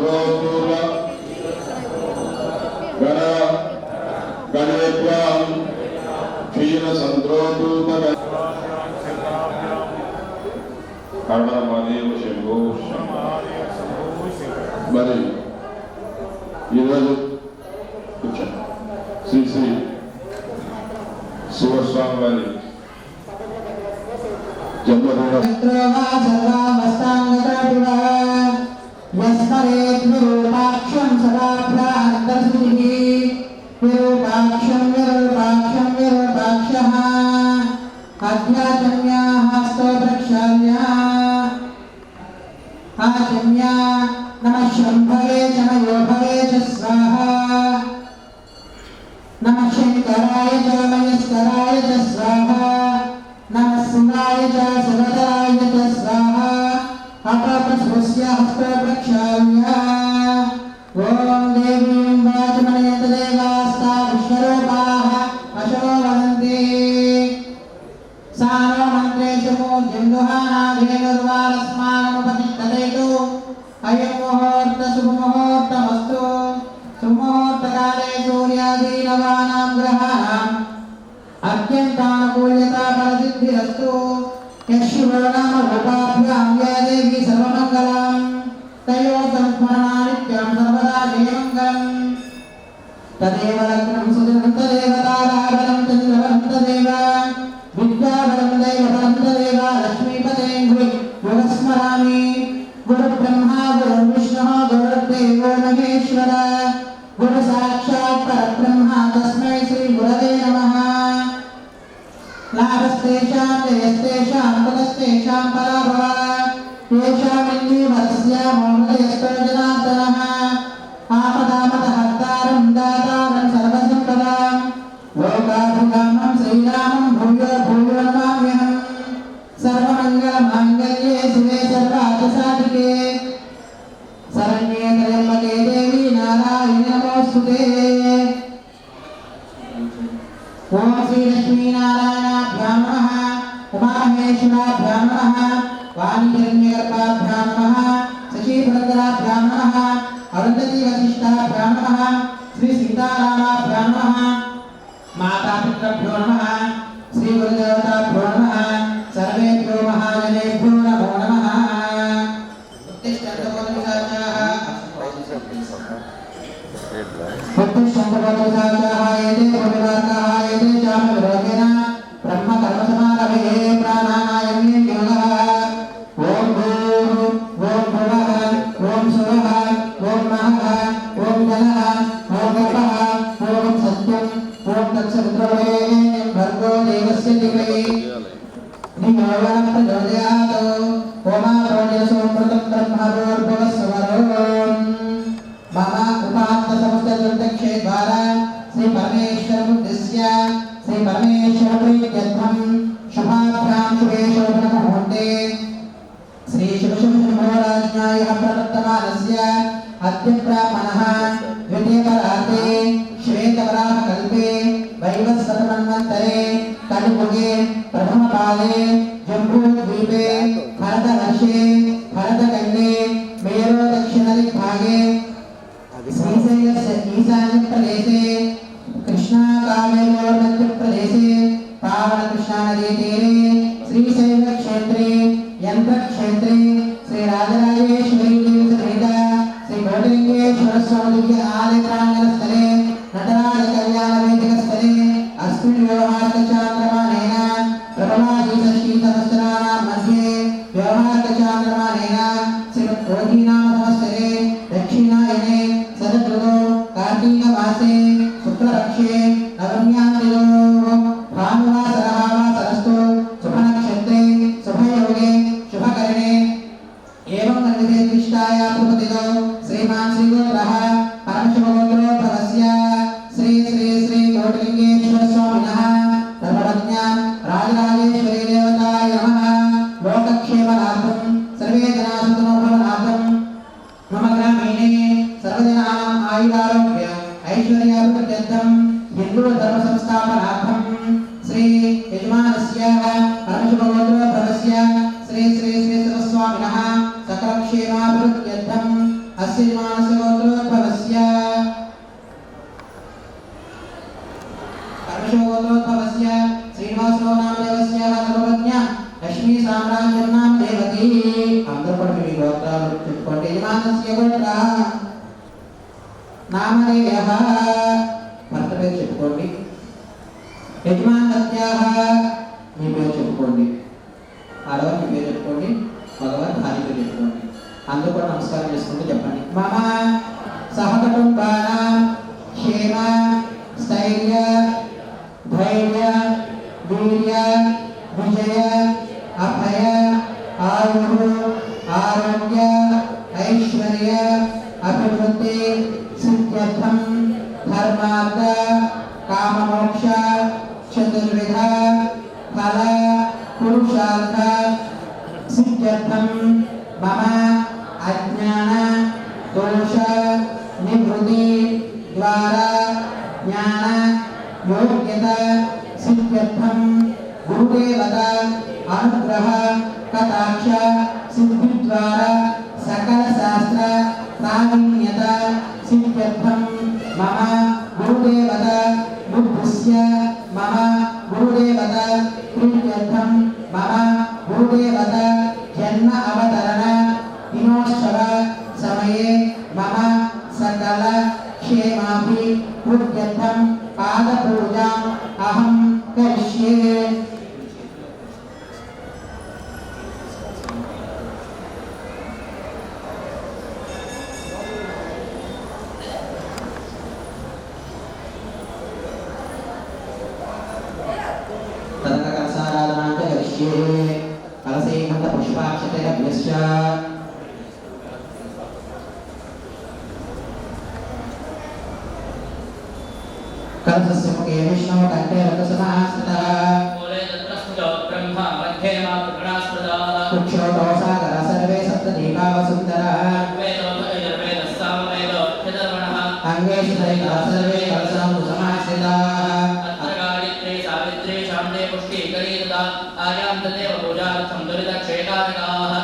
సంద్రోతుల గణ గణేభ్యాం క్షీర సంద్రోతుల కర్ణమదేవ శంభో. మరి ఈరోజు శ్రీ శ్రీ శివస్వామి వారి జన్మదిన नमः शंभवे च योभवे च स्वाहा नमः शंकराय च मयस्कराय च स्वाहा नमः शिवाय च शिवतराय च स्वाहा अपप्रस्वस्य हस्तप्रक्षाल्य ओम देवीं वाचमनयत देवास्ता विश्वरूपाः अशो वदन्ति सानो मन्त्रेषु जन्दुहानाधेनुर्वारस्मानमुपतिष्ठतेतु अयं मुहूर्त शुभमुहूर्तमस्तु सुमुहूर्तकाले सूर्यादीनवानां ग्रहाणाम् अत्यन्तानुकूल्यता फलसिद्धिरस्तु यशिवो नाम रूपाभ्यां या देवी सर्वमङ्गलम् तयोः संस्मरणानित्यं सर्वदा जयमङ्गलम् तदेव लग्नं सुदिनं तदेव ताराबलं चन्द्रबलं तदेव विद्याबलं दैवबलं तदेव लक्ष्मीपते युगस्मरामि गुरुब्रह्मा गुरुर्विष्णुः गुरुर्देवो महेश्वर गुरु साक्षात् परब्रह्म तस्मै श्री गुरवे नमः लाभस्तेषां जयस्तेषां कुलस्तेषां पराभवः येषामिन्दीवरस्य मोहयस्तो जनार्दनः आपदामपहर्तारं दातारं सर्वसम्पदां लोकाभिरामं श्रीरामं भूयो भूयो नमाम्यहम् सर्वमङ्गलमाङ्गल्ये शिवे सर्वार्थसाधिके शरण्ये त्र्यम्बके देवी नारायणि नमोऽस्तुते। ओम श्री लक्ष्मीनारायणाभ्यां नमः उमामहेश्वराभ्यां नमः वाणीहिरण्यगर्भाभ्यां नमः शशीभद्राभ्यां नमः अरुन्धती वसिष्ठाभ्यां नमः श्री सीतारामाभ्यां नमः मातापितृभ्यो नमः श्री गुरुदेवताभ्यो नमः सर्वेभ्यो महाजनेभ्यो नमो नमः। श्री परमेश्वर प्रीत्यर्थम शुभाभ्यां शुभे शोभनमुहूर्ते श्री शिवशंभोराज्ञाय प्रवर्तमानस्य अद्य ब्राह्मणः द्वितीयपरार्धे श्वेतवराहकल्पे वैवस्वतमन्वन्तरे कलियुगे प्रथमपादे जम्बूद्वीपे भरतवर्षे भरतखण्डे मेरो दक्षिणदिग्भागे श्रीशैलस्य ईशान्यप्रदेशे कृष्णाकामेरोर्मध्यप्रदेशे पावनकृष्णानदीतीरे श्रीशैलक्षेत्रे यन्त्रक्षेत्रे श्रीराजराजेश्वरी समेत श्रीकोटिलिङ्गेश्वरस्वामिदिव्य आलयप्राङ्गणस्थले नटराजकल्याणवेदिकस्थले अस्मिन् व्यवहारकचान्द्रमानेन प्रभवादीषष्टिसहस्राणां मध्ये व्यवहारकचान्द्रमानेन श्रीमद्योगीनामसंवत्सरे दक्षिणायने शरदृतौ कार्तीकमासे शुक्लपक्षे नवम्यां तिथौ भानुवासरः वासरस्तु शुभनक्षत्रे शुभयोगे शुभकरणे एवं निर्दिष्टायां शुभतिथौ श्रीमान् श्रीगोत्रः परमशिवगोत्रोद्भवस्य श्री श्री श्री कोटिलिङ्गेश्वरस्वामिनः धर्मपत्न्यां राजराजेश्वरी देवताय नमः। लोकक्षेमार्थं सर्वे जनाः सुखिनो भवन्तु। मम ग्रामीणे सर्वजनानाम् आयुरारोग्य ऐश्वर्याभिवृद्ध्यर्थं हिन्दू धर्म संस्थापनार्थं श्री यजमानस्य परमशिवगोत्रोद्भवस्य श्री श्री श्री शिवस्वामिनः सकलक्षेमाभिवृद्ध्यर्थं अस्य यजमानस्य गोत्रोद्भवस्य परमेश्वरोद्भवस्य श्रीनिवासो नाम देवस्य धर्मपत्न्या लक्ष्मी साम्राज्यं नाम देवकी అందరూ కూడా మీ గోత్రాలు చెప్పుకోండి యజమానస్య గోత్ర నామధేయః భర్త పేరు చెప్పుకోండి యజమానస్యాః మీ పేరు చెప్పుకోండి ఆడవారి మీ పేరు చెప్పుకోండి మగవారి భార్య పేరు చెప్పుకోండి అందరూ కూడా నమస్కారం చేసుకుంటూ చెప్పండి మమ సహకుటుంబానాం క్షేమ స్థైర్య ధైర్య వీర్య విజయ అభయ ఆయు ఆరోగ్య ఐశ్వర్య అభివృద్ధి సిద్ధ్యర్థం ధర్మార్థ కామమోక్ష చతుర్విధ ఫల పురుషార్థ సిద్ధ్యర్థం మమ అజ్ఞాన దోష నివృత్తి ద్వారా జ్ఞాన యోగ్యత సిద్ధ్యర్థం గురుదేవత అనుగ్రహ కటాక్ష సిద్ధి ద్వారా సకల శాస్త్ర ప్రావీణ్యత సిద్ధ్యర్థం మమ గురుదేవత బుద్ధిస్య మమ గురుదేవత ప్రీత్యర్థం మమ గురుదేవత జన్మ అవతరణ దినోత్సవ సమయే మమ సకల క్షేమాభి వృద్ధ్యర్థం పాద పూజాం అహం కరిష్యే కలసేకంత పుష్పాక్షతేభ్యశ్చ కలసస్య ముఖే విష్ణు కంఠే రథసమాశ్రితః మూలే తత్రస్మృతో బ్రహ్మ మధ్యే మాతృగణాస్మృతః కుక్షోతో సాగర సర్వే సప్తదీపావసుందరः వేదో యజుర్వేదः సామవేదో చతుర్వణః అంగేషు దైతా సర్వే కలసాము సమాశ్రితాः అత్ర గాయత్రీ సావిత్రీ శాంతే పుష్టీకరీ తథా ఆయాం తదేవ పూజార్థం దురితక్షేకారకాः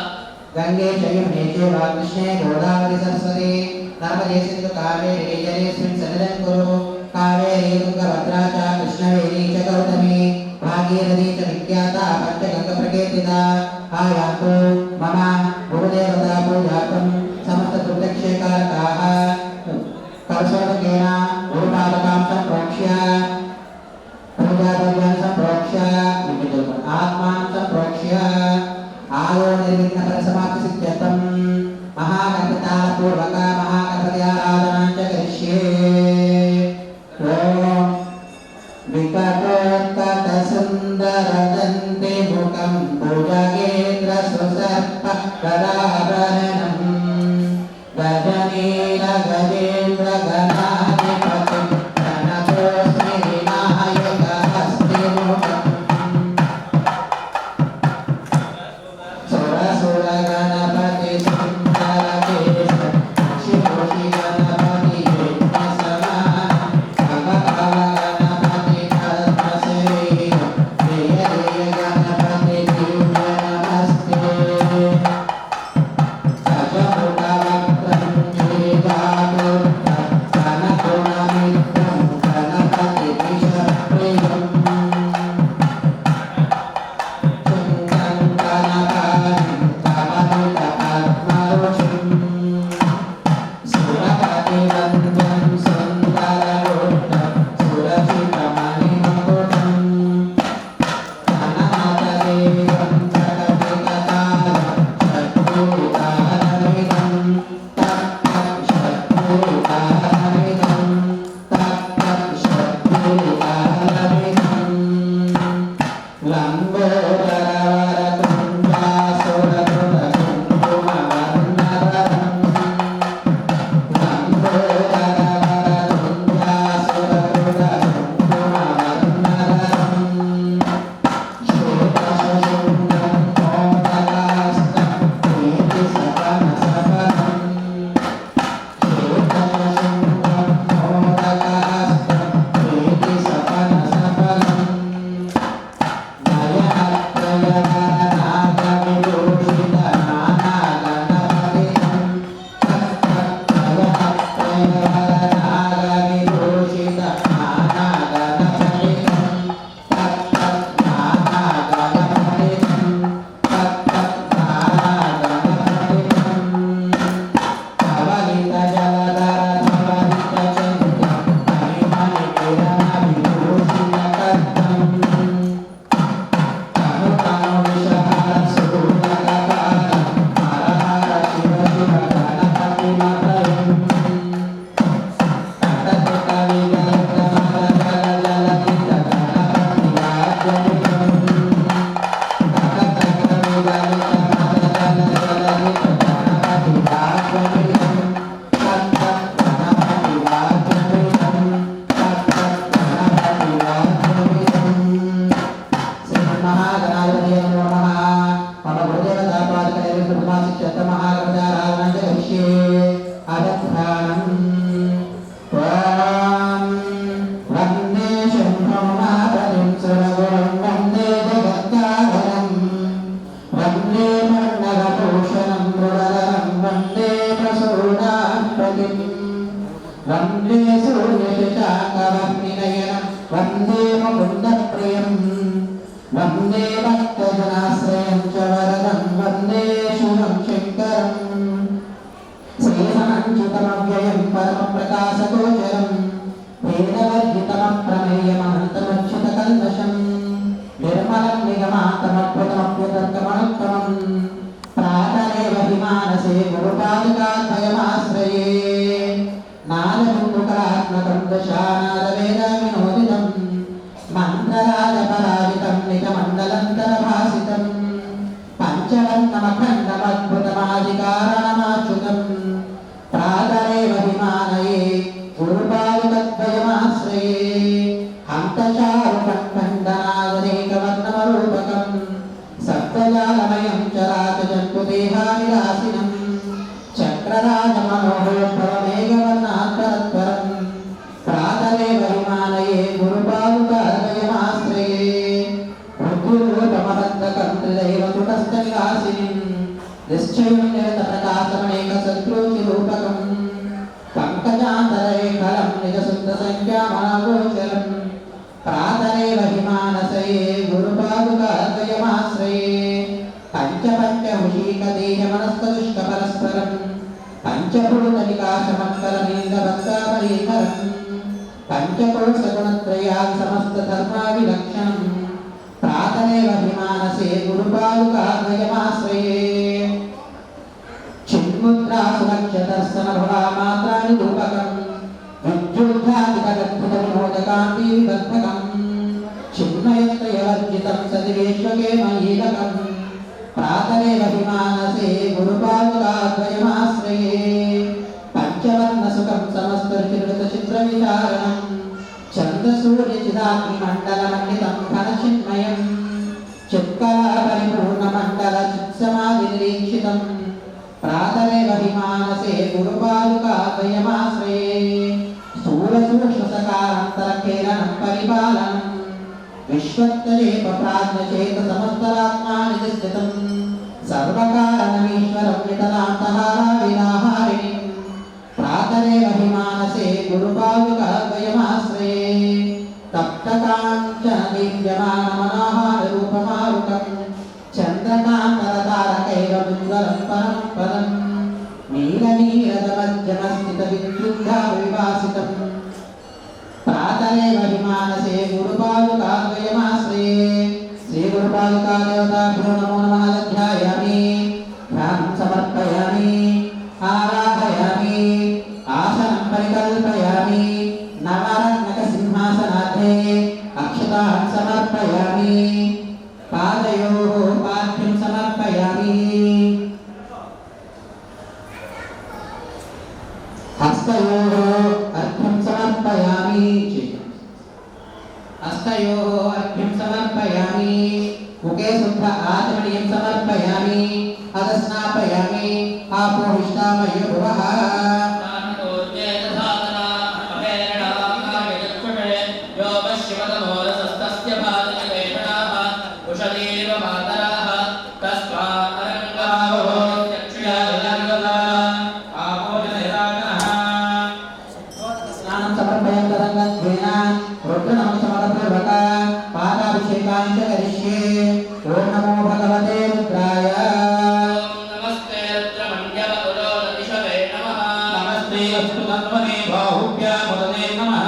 గంగే చయమునే చైవ కృష్ణే గోదావరి సరస్వతి నర్మదే సింధు కావేరీ జలేస్మిన్ సన్నిధం కురు కావేరీ తుంగభద్రా చ కృష్ణవేణీ చ గౌతమి భాగీరథీ చ విఖ్యాత పంచగంగ ప్రకీర్తిత ఆయాతు మమ గురుదేవతా పూజార్థం సమస్త దుర్దక్షేకారకాः కలశోదకేన గురుపాదకాం సంప్రోక్ష్య పూజాద్రవ్యాన్ని సంప్రోక్ష్య ఆత్మానం సంప్రోక్ష్య ఆలో నిర్విఘ్న పరిసమాప్తి సిద్ధ్యర్థం మహాగణపతాల పూర్వక మహాగణపతి ఆరాధనాం చ కరిష్యే ఓం వికటోత్కట సుందరదంతే ముఖం భుజగేంద్ర సుసర్ప గదాభరణం గజనీల గజేంద్ర గణాధిపతి గణతోస్మి వినాయక హస్తి ముఖం సుర గణపతి సుందర కేశ శివోషి గణపతి యజ్ఞ సమాన భగవత గణపతి పద్మ శరీర జయ జయ గణపతి దివ్య నమస్తే సజముఖ వక్రం वन्दे सूर्यशशाकवर्णिनयनं वन्दे मुकुन्दप्रियं वन्दे भक्तजनाश्रयं च वरदं वन्दे शिवं शङ्करं श्रीसमञ्चितमव्ययं परमप्रकाशगोचरं वेदवर्जितमप्रमेयमनन्तमच्युतकल्मषं निर्मलं निगमान्तमद्भुतमप्युतर्कमनुत्तमं प्रातरेव हि मानसे गुरुपादुकाद्वयमाश्रये नादबिन्दुकलात्मकं दशानादवेदविनोदितं मन्त्रराजपराजितं निजमण्डलन्तरभासितं पञ्चवर्णमखण्डमद्भुतमाधिकारणमाच्युतं प्रातरेव हि मानये गुरुपादुकद्वयमाश्रये हन्तचारुकण्ठण्डनादनेकवर्णमरूपकं सप्तजालमयं चराचजन्तुदेहानिरासिनं चक्रराजमनोहरमेघवर्णान्तरत्वरं प्रातरेव हि मानये गुरुपादुकाद्वयमाश्रये मृत्युरूपमबद्धकं त्रिदैवतुटस्थनिवासिनीं निश्चयं निरतप्रकाशमनेकशत्रुचिरूपकं पङ्कजान्तरेखलं निजशुद्धसङ्ख्यामनगोचरं प्रातरेव हि मानसये गुरुपादुकाद्वयमाश्रये पञ्चपञ्चहुषीकदेहमनस्तदुष्कपरस्परं पञ्चभूतनिकाशमत्करमेन्द्रभक्तापरीकरं पञ्चकोशगुणत्रयान् समस्तधर्माविलक्षणं प्रातरेव हि मानसे गुरुपादुकाद्वयमाश्रये चिन्मुद्रासुलक्षतर्सनभवामात्राणि रूपकं विद्युद्धादिकगद्भुतविनोदकान्तिविबद्धकं चिन्मयत्रयवर्जितं सदिवेश्वके महीलकं प्रातरेव हि मानसे गुरुपादुकाद्वयमाश्रये पञ्चवर्णसुखं समस्तर्षिकृतचित्रविचारणं चन्द्रसूर्यचिदाग्निमण्डलमण्डितं घनचिन्मयं चित्कलापरिपूर्णमण्डलचित्समाधिनिरीक्षितं प्रातरेव हि मानसे गुरुपादुकाद्वयमाश्रये स्थूलसूक्ष्मसकारान्तरकेलनं परिपालनं विश्वत्तरेपप्राज्ञचेतसमस्तरात्मानिधिस्थितं सर्वकारणमीश्वरं वितलान्तहाराविनाहारिणीं प्रातरेव हि मानसे गुरुपादुकाद्वयमाश्रये तप्तकाञ्चनदीप्यमानमनाहाररूपमारुकं चन्द्रकान्तरतारकैरमुज्ज्वलं परं पदं नीलनीरदमज्जमस्थितविद्युद्धाविभासितं प्रातरेव हि मानसे गुरुपादुकाद्वयमाश्रये श्रीगुरुपादुकादेवताभ्यो नमो नमः ध्यायामि ध्यानं समर्पयामि आराधयामि आसनं परिकल्पयामि नवरत्नकसिंहासनाथे अक्षतान् समर्पयामि पादयोः पाद्यं समर्पयामि हस्तयोः अर्घ्यं समर्पयामि हस्तयोः अर्घ्यं समर्पयामि मुखे शुद्ध आचमनीयं समर्पयामि अधस्नापयामि आपोहिष्ठामयो भुवः स्नानं समर्पयं तदङ्गत्वेन रुद्रनमस्मरणपूर्वक पादाभिषेकान् च करिष्ये ॐ नमो भगवते रुद्राय नमस्ते रुद्रमण्डल उदोददिशवे नमः अस्तु तन्मने बाहुभ्यामुदने नमः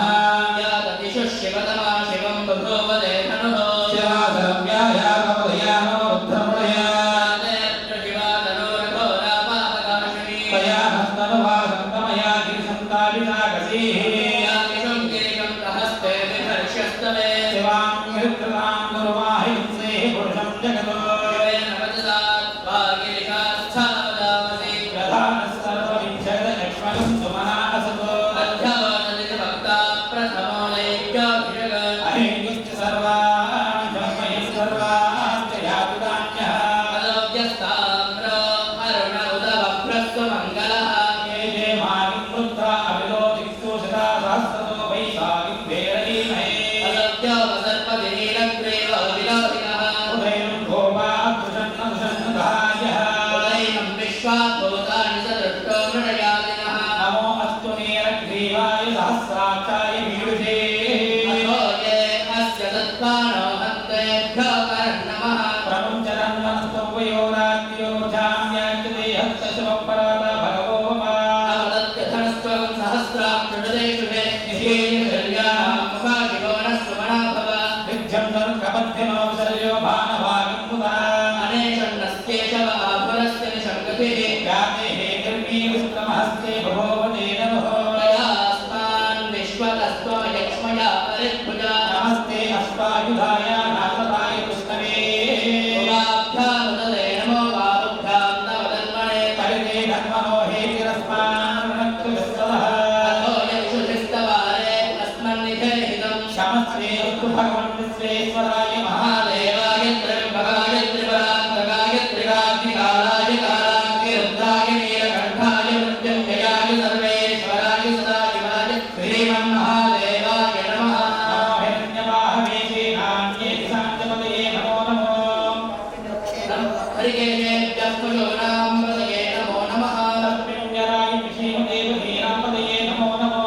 याततिषु शिवतमा शिवं बभूवदे धनुः शिवासरव्याया कमलया नमो रुद्रमणया यातेऽत्र शिवा धनुर्घोरापापकाशिनी तया हस्तनुवासन्तमया गिरिसन्ताभिषाकसीः यातिषुं गिरिकं प्रहस्ते विभर्ष्यस्तवे शिवां गिरिकृतां दुर्वाहिंसे पुरुषं जगतो शिवेन वददात्वा गिरिकास्थावदामसि प्रधानः सर्वविंशतिलक्ष्मणं सुमना असतो अध्यावनदिभक्ता प्रथमो लैक्याभिषग अहेनिश्च सर्वान् ब्रह्मयः सर्वान् च यातुकान्यः पदव्यस्ताम्र अरुण उदवभ्रस्वमङ्गलः ये ये मानिं रुद्रा अभिलोदिक्सु शता सहस्रतो वैशाखिं भेरयीमहे पदव्योपसर्पतिनीलग्रीव विलोहितः उदयं गोपादृशन्नदृशन्नदायः उदयनं विश्वाभूतानि सदृष्टो मृडयादिनः नमो अस्तु नीलग्रीवाय सहस्राक्षाय मीडुषे अथो ये अस्य तत्त्वानो हन्तेभ्यो करन्नमः प्रमुञ्चरन्मनस्त्वं वयोराज्ञो जाम्याच्यते हस्तशिवपरादा भगवो वा अवदत्यधनस्त्वं सहस्रां षडदेषु मे निशीर्याः मुखाशिवो न सुमना भव विद्यं तर्कबद्धिमवसर्यो भानभागं मुदा अनेषण्णस्येषव आभुरस्य निषङ्गतिः याते हे गर्मी विक्रमहस्ते भगवते नमः तयास्मान् विश्वतस्त्वमयक्ष्मया परिभुजा नमस्ते अश्वायुधाय नाथताय कृष्णवे उवाभ्यामुदते नमो बाहुभ्यां नवदन्मने परिते धन्मनो हे तिरस्मान् ऋणक्तु विस्तदः अथो यक्षुषिस्तवारे अस्मन्निधेहितं क्षमस्वे अस्तु भगवन् विश्वेश्वराय महादेवाय त्र्यम्बकाय त्रिपुरान्तकाय त्रिकाग्निकालाय कालाग्निरुद्राय नीलकण्ठाय मृत्युञ्जयाय सर्वेश्वराय सदाशिवाय श्रीमन्महादेवाय नमः नमो हिरण्यवाहवे नान्येति साञ्चपतये नमो नमो हरिकेशेभ्यः पशूनां पतये नमो नमः तस्मिन्जराय विषीमदेवहीनापतये नमो नमो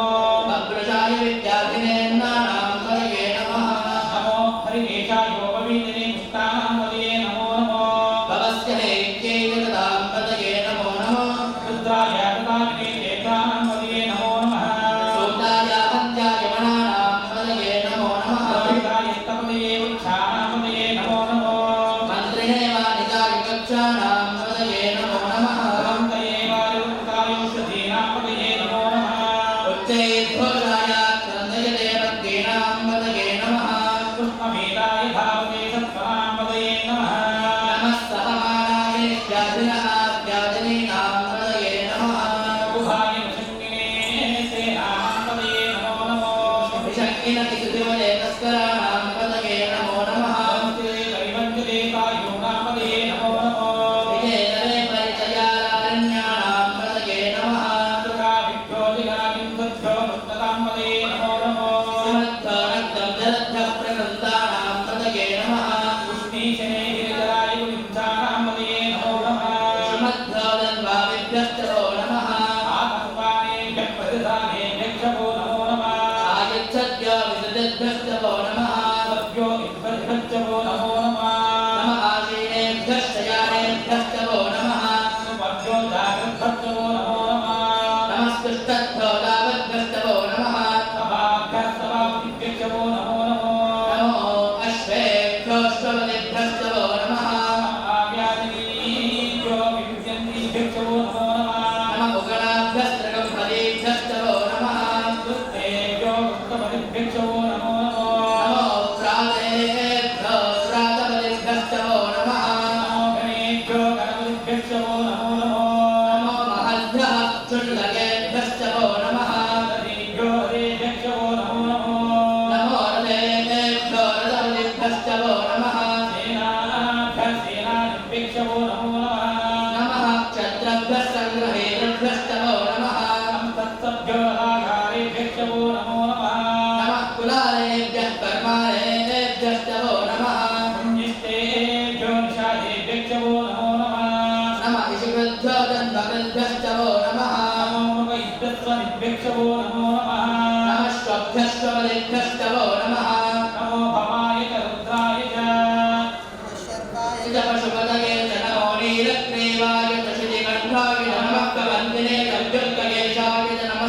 अग्रजाय विद्याधिनेन्नानां पतये नमः नमो हरिकेशायोपवीतिने पुष्टानां पतये नमो नमो भवस्य हेत्यै जगतां पतये नमो नमः रुद्राय तदाग्ने चेतानां पतये नमो नमः सूताय हत्याय मनानां पतये नमो नमः रोहिताय तपतये वृक्षाणां पतये नमो नमो मन्त्रिणे वानिताय कक्षाणां पतये नमो नमः भवन्तये वायुरुक्तायोषधीनां पतये नमो नमः उच्चैर्घोषाय क्रन्दयते भक्तीनां पतये नमः पुष्पमेताय धावते सत्त्वनां पतये नमः नमः सहमानाय व्याधिनः व्याधिनीनां पतये नमः गुहाय वृषङ्गिने सेनानां पतये नमो नमो विषङ्गिनतिसुतिवये तस्कराणां पतये नमो नमः नमस्ते परिवञ्चते कायोनां पतये नमो नमो विजयनवे परिचयारण्याणां पतये नमः दुर्गाभिभ्यो दिगाविन्दभ्यो मुक्ततां पतये नमो नमो श्रीमद्भरक्तं जलद्भ्यः प्रकृन्तानां पतये नमः पुष्णीशने गिरिजराय गुलिन्दानां पतये नमो नमः श्रीमद्भवदन्वादिभ्यश्च वो नमः आतङ्कानेभ्यः प्रतिदानेभ्यः च वो नमो नमः आयच्छद्भ्यो विसृजद्भ्यश्च वो नमः सद्भ्यो इद्भ्यः च वो नमो नमः नमः आशीनेभ्यश्च यानेभ्यश्च वो नमः सुमभ्यो जागृद्भ्यः च वो नमो नमः नमस्कृष्टद्भ्यो दावद्भ्यश्च वो नमः सभाभ्यः सभापतिभ्यः च वो नमो नमो नमो अश्वेभ्योऽश्वपतिभ्यश्च वो नमः आव्यादिनीभ्यो विविध्यन्तीभ्यः च वो नमो नमः नमः उगणाभ्यस्त्रगम्भरीभ्यश्च वो नमः दुष्टेभ्यो दुष्टपतिभ्यः च वो नमो नमो नमो प्रातेभ्यो प्रातपतिभ्यश्च वो नमः नमो गणेभ्यो गणपतिभ्यः च वो नमो नमो नमो महद्भ्यः क्षुल्लकेभ्यश्च वो नमः हरिभ्यो हरेभ्यः च वो नमो नमो नमो रथेभ्यो रथपतिभ्यश्च वो नमः सेनाभ्यः सेनाधिभ्यः च वो नमो नमः नमः क्षत्रभ्यः सङ्ग्रहेभ्यश्च वो नमः तत्सभ्यो रागारेभ्यः च वो नमो नमः नमः कुलालेभ्यः कर्मालेभ्यश्च वो नमः पुण्यस्तेभ्यो निषादेभ्यः च वो नमो नमः नमः ऋषिकृभ्यो जन्मकृभ्यश्च वो नमः नमो मृगैभ्यस्वनिभ्यः च वो नमो नमः नमः श्वभ्यश्वपतिभ्यश्च वो नमः नमो भवाय च रुद्राय च च पशुपतये च नमो नीलग्रीवाय च श्रीकण्ठाय च नमः कवन्दिने च विद्युत्कलेशाय च नमः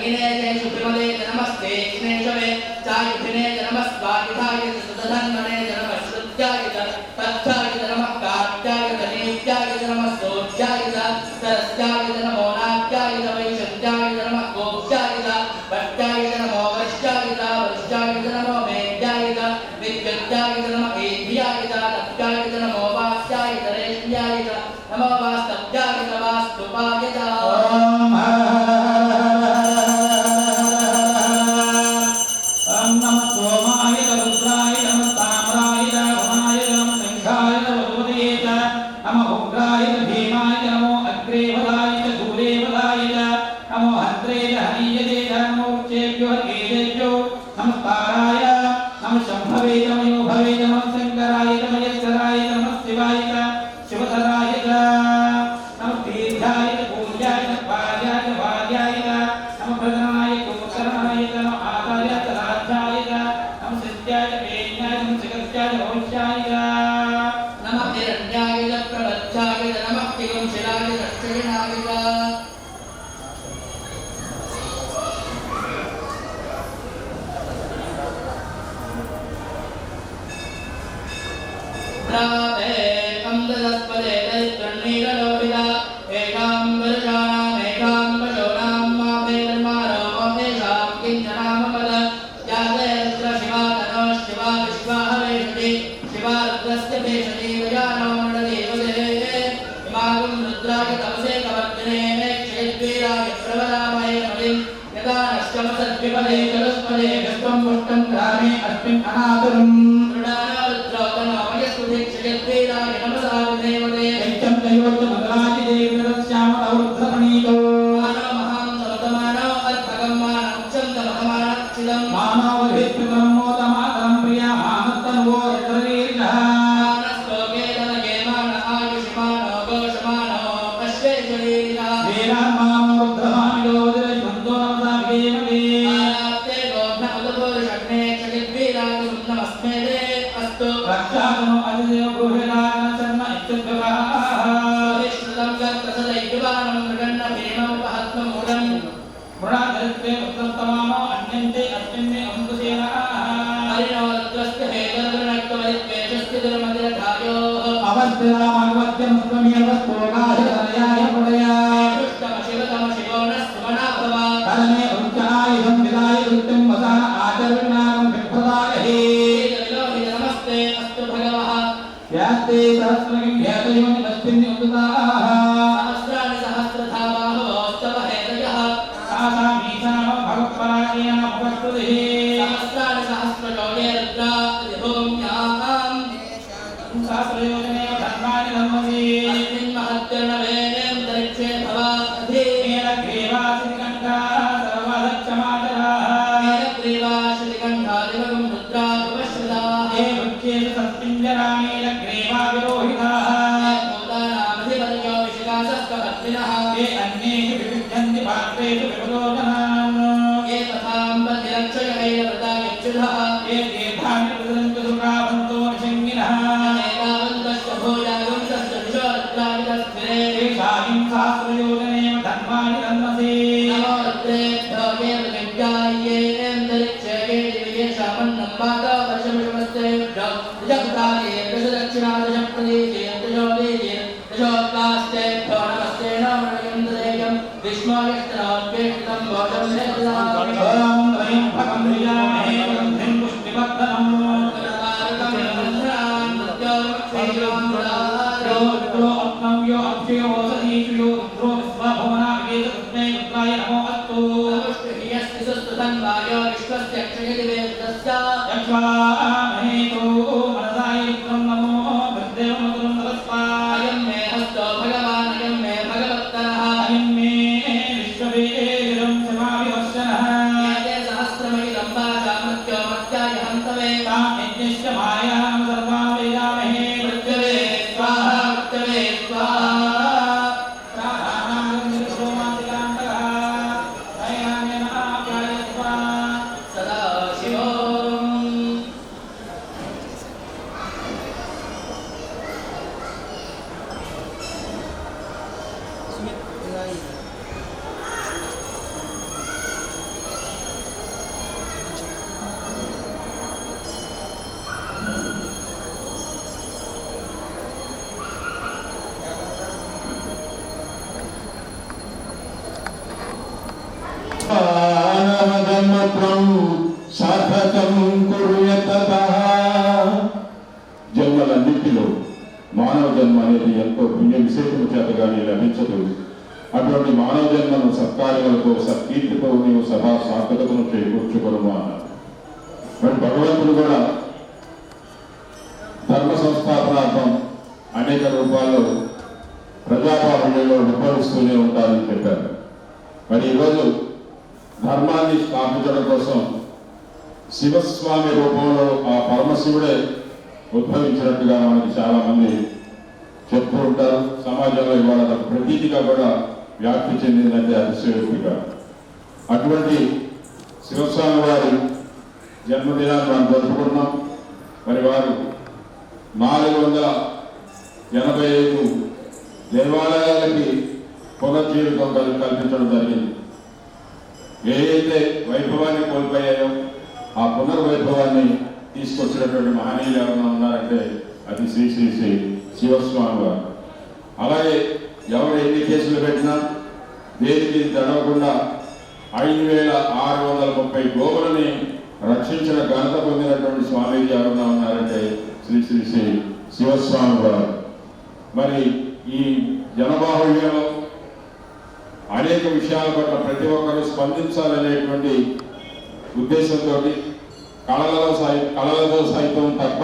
इने च सुप्रिमदे च नमस्ते इनेशवे चायुधिने च नमस्वायुधाय च सुतधन्वने च नमश्रुत्याय च तच्छाय च नमः कात्याय च नेत्याय च नमस्तोत्याय च सरस्याय च नमो नात्याय च वैशन्त्याय च नमः गोप्त्याय च भट्टाय च नमो वश्याय च वृष्टाय च नमो मेद्याय च विद्युत्याय च नमः एभ्याय च तप्याय च नमो वास्याय च रेष्म्याय च नमो वास्तव्याय च वास्तुपाय च नमः हिरण्याय च प्रबद्धाय च नमः तिगुंशिलाय च दक्षिणाय च द्रावे अम्लदस्पदे दैत्यन्नीललोहिता एकां वर्षाणाम् एकां पशूनां माभेर्मारो तेषां किञ्चनामपद या देत्र शिवा तनो शिवा विश्वाहवेषति शिवा रुद्रस्य भेषति वयानो मण्डलेवदे इमागं रुद्राय तपसे कवर्तिने क्षेद्वीराय प्रवरामये मलिं यदा नश्यमसद्विपदे चतुष्पदे विश्वं पुष्टं ग्रामे अस्मिन् अनातुरम् ఫలించదు. అటువంటి మానవ జన్మను సత్కార్యాలతో సత్కీర్తితో నీవు సభా సార్థకతను చేకూర్చుకోను అన్నారు. మరి భగవంతుడు కూడా ధర్మ సంస్థాపనార్థం అనేక రూపాల్లో ప్రజాపాలనలో ఉద్భవిస్తూనే ఉంటారని చెప్పారు. మరి ఈరోజు ధర్మాన్ని స్థాపించడం కోసం శివస్వామి రూపంలో ఆ పరమశివుడే ఉద్భవించినట్టుగా మనకి చాలా మంది చెప్తూ ఉంటారు. సమాజంలో ఇవాళ ప్రతీతిగా కూడా వ్యాప్తి చెందిందంటే అతిశయోక్తిగా. అటువంటి శివస్వామి వారి జన్మదినాన్ని మనం జరుపుకున్నాం. మరి వారు 485 దేవాలయాలకి పునర్జీవితం కల్పించడం జరిగింది. ఏదైతే వైభవాన్ని కోల్పోయాయో ఆ పునర్వైభవాన్ని తీసుకొచ్చినటువంటి మహనీయులు ఎవరైనా ఉన్నారంటే అది శ్రీ శ్రీ శ్రీ శివస్వామి వారు. అలాగే ఎవరు ఎన్ని కేసులు పెట్టినా దేనికి దడవకుండా 5630 గోవులని రక్షించిన ఘనత పొందినటువంటి స్వామీజీ ఎవరైనా ఉన్నారంటే శ్రీ శ్రీ శ్రీ శివస్వామి వారు. మరి ఈ జనబాహుళ్యంలో అనేక విషయాల పట్ల ప్రతి ఒక్కరూ స్పందించాలనేటువంటి ఉద్దేశంతో కళలతో సైతం తప్ప,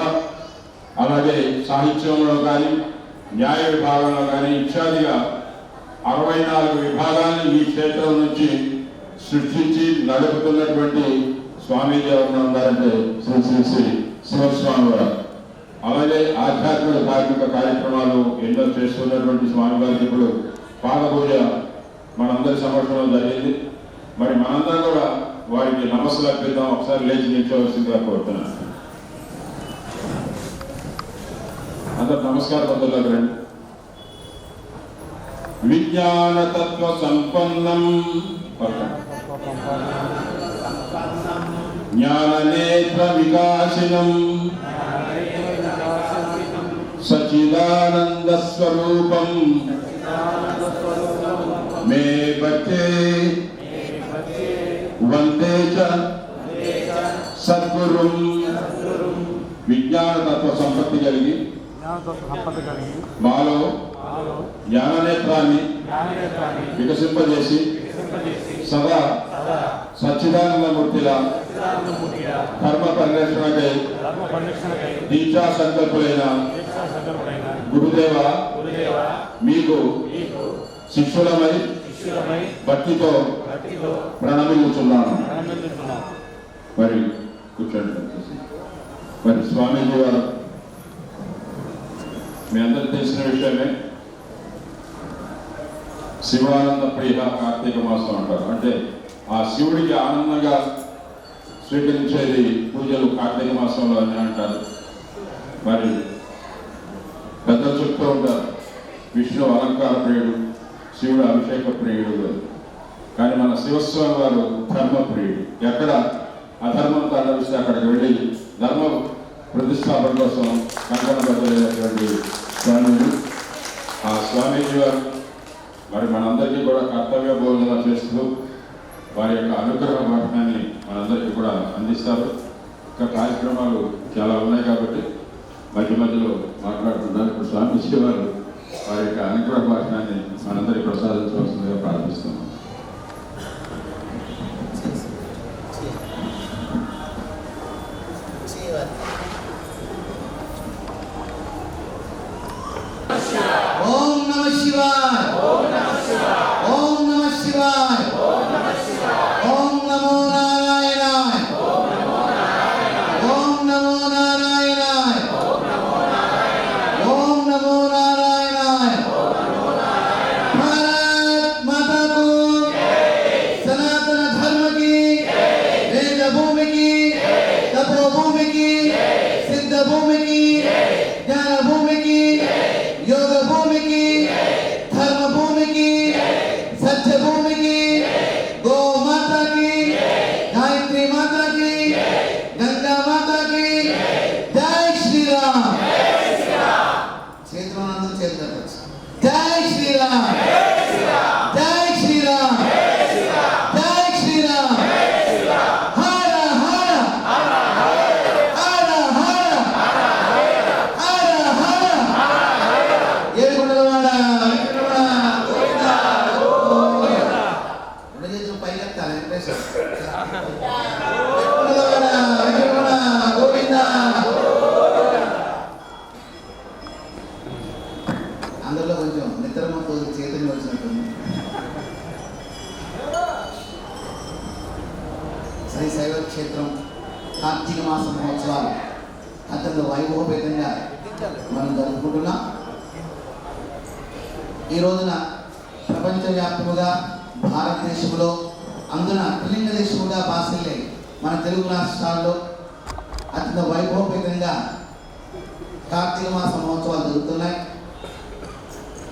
అలాగే సాహిత్యంలో కానీ న్యాయ విభాగంలో కానీ ఇత్యాదిగా 64 విభాగాన్ని ఈ క్షేత్రం నుంచి సృష్టించి నడుపుతున్నటువంటి స్వామీజీ ఎవరు ఉన్నారంటే శ్రీ శ్రీ శ్రీ శివస్వామి వారు. అలాగే ఆధ్యాత్మిక ధార్మిక కార్యక్రమాలు ఎన్నో చేస్తున్నటువంటి స్వామి వారికి ఇప్పుడు పాదపూజ మనందరి సమక్షంలో జరిగింది. మరి మనందరం కూడా వారికి నమస్సులు అర్పిద్దాం. ఒకసారి లేచి నిల్చోవలసిందిగా కోరుతున్నాను. అందరు నమస్కారం పొందలకు రండి. విజ్ఞాన తత్వ సంపన్నం జ్ఞాన నేత్ర వికాసినం సచిదానంద స్వరూపం మే బచ్చే వందే చ సద్గురుం. విజ్ఞాన తత్వ సంపత్తి కలిగి మాలో జ్ఞాననేత్రాన్ని వికసింపజేసి సదా సచ్చిదానందమూర్తిలా ధర్మ పరిరక్షణకై దీక్షా సంకల్పులైన గురుదేవ మీకు శిష్యులమై భక్తితో ప్రణమిల్లుచున్నాను. మరి కూర్చోండి. మరి స్వామీజీ వారు మీ అందరికి తెలిసిన విషయమే. శివానంద ప్రియ కార్తీక మాసం అంటారు. అంటే ఆ శివుడికి ఆనందంగా స్వీకరించేది పూజలు కార్తీక మాసంలో అని అంటారు. మరి పెద్దలు చెప్తూ ఉంటారు విష్ణు అలంకార ప్రియుడు, శివుడు అభిషేక ప్రియుడు. కానీ మన శివస్వామి వారు ధర్మ ప్రియుడు. ఎక్కడ అధర్మం తాండవిస్తే అక్కడికి వెళ్ళి ధర్మ ప్రతిష్టాపన కోసం కంకణబద్ధమైనటువంటి స్వామీజీ. ఆ స్వామీజీ వారు మరి మనందరికీ కూడా కర్తవ్య బోధన చేస్తూ వారి యొక్క అనుగ్రహ భాషణాన్ని మనందరికీ కూడా అందిస్తారు. ఇంకా కార్యక్రమాలు చాలా ఉన్నాయి కాబట్టి మధ్య మధ్యలో మాట్లాడుతున్నారు. ఇప్పుడు స్వామీజీ వారు వారి యొక్క అనుగ్రహ భాషణాన్ని మనందరికీ ప్రసాదించవలసిందిగా ప్రార్థిస్తున్నాం. ఓం నమః శివాయ. ఓం నమః శివాయ. ఓం నమః శివాయ. ఓం నమః శివాయ. ఓం నమో నారాయణాయ. ఓం నమో నారాయణాయ. ఓం నమో నారాయణాయ. ఓం నమో నారాయణాయ. ఓం నమో నారాయణాయ. ఓం నమో నారాయణాయ. భారత్ మాతా కీ జై. సనాతన ధర్మ కీ జై. వేద భూమి కీ జై. తపో భూమి కీ జై. సిద్ధ భూమి కీ జై. జ్ఞాన భూమి కీ జై. योग भूमि की धर्म भूमि की सत्य भूमि की गौ माता की गायत्री माता की गंगा माता की जय श्री राम. क्षेत्रमानंद क्षेत्र जय श्री राम. जय श्री राम. जय श्री राम. हर हर हर हर చేతులు పైకెత్తాలి వెంకటేశ్వర అందులో కొంచెం నిద్రమతో చేతులు వచ్చినట్టుంది. శ్రీ శైవ క్షేత్రం కార్తీక మాస మహోత్సవాలు అత్యంత వైభవపేతంగా మనం జరుపుకుంటున్నాం. ఈ రోజున ప్రపంచవ్యాప్తముగా భారతదేశంలో అందున త్రిలింగ దేశముగా బాసిల్లే మన తెలుగు రాష్ట్రాల్లో అత్యంత వైభవపేతంగా కార్తీక మాస మహోత్సవాలు జరుగుతున్నాయి.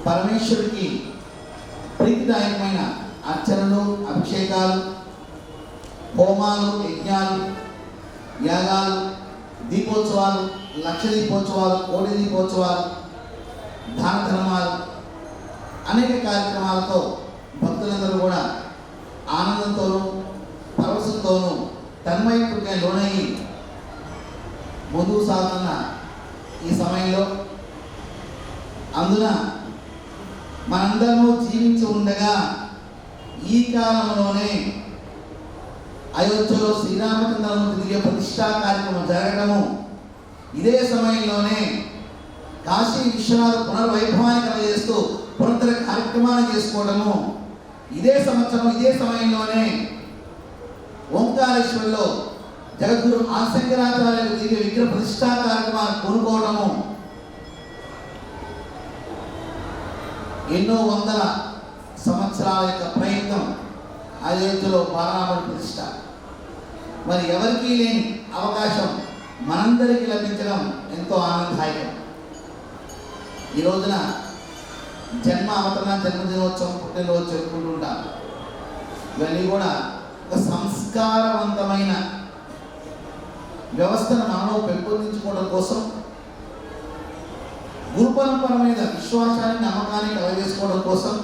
పరమేశ్వరుడికి ప్రీతిదాయకమైన అర్చనలు, అభిషేకాలు, హోమాలు, యజ్ఞాలు, యాగాలు, దీపోత్సవాలు, లక్ష దీపోత్సవాలు, కోటి దీపోత్సవాలు, దాన ధర్మాలు, అనేక కార్యక్రమాలతో భక్తులందరూ కూడా ఆనందంతోనూ పరవశంతోనూ తన్మయత్వంగా లోనయ్యి ముందుకు సాగుతున్న ఈ సమయంలో అందున మనందరూ జీవించి ఉండగా ఈ కాలంలోనే అయోధ్యలో శ్రీరామచంద్రమూర్తి దివ్య ప్రతిష్టా కార్యక్రమం జరగడము, ఇదే సమయంలోనే కాశీ విశ్వనాథ పునర్వైభవాన్ని కలగజేస్తూ పునరుద్ధరణ కార్యక్రమాన్ని చేసుకోవడము, ఇదే సంవత్సరం ఇదే సమయంలోనే ఓంకారేశ్వరంలో జగద్గురు ఆదిశంకరాచార్య దివ్య విగ్రహ ప్రతిష్టా కార్యక్రమాన్ని కొనుక్కోవడము, ఎన్నో వందల సంవత్సరాల యొక్క ప్రయత్నం అయోధ్యలో బాలరాముడి ప్రతిష్ట. మరి ఎవరికీ లేని అవకాశం మనందరికీ లభించడం ఎంతో ఆనందదాయకం. ఈ రోజున జన్మ అవతరణ, జన్మదినోత్సవం, పుట్టినరోజు చెప్పుకుంటూ ఉంటాం. ఇవన్నీ కూడా ఒక సంస్కారవంతమైన వ్యవస్థను మనలో పెంపొందించుకోవడం కోసం, గురు పరంపర మీద విశ్వాసాన్ని, నమ్మకాన్ని కలగజేసుకోవడం కోసం,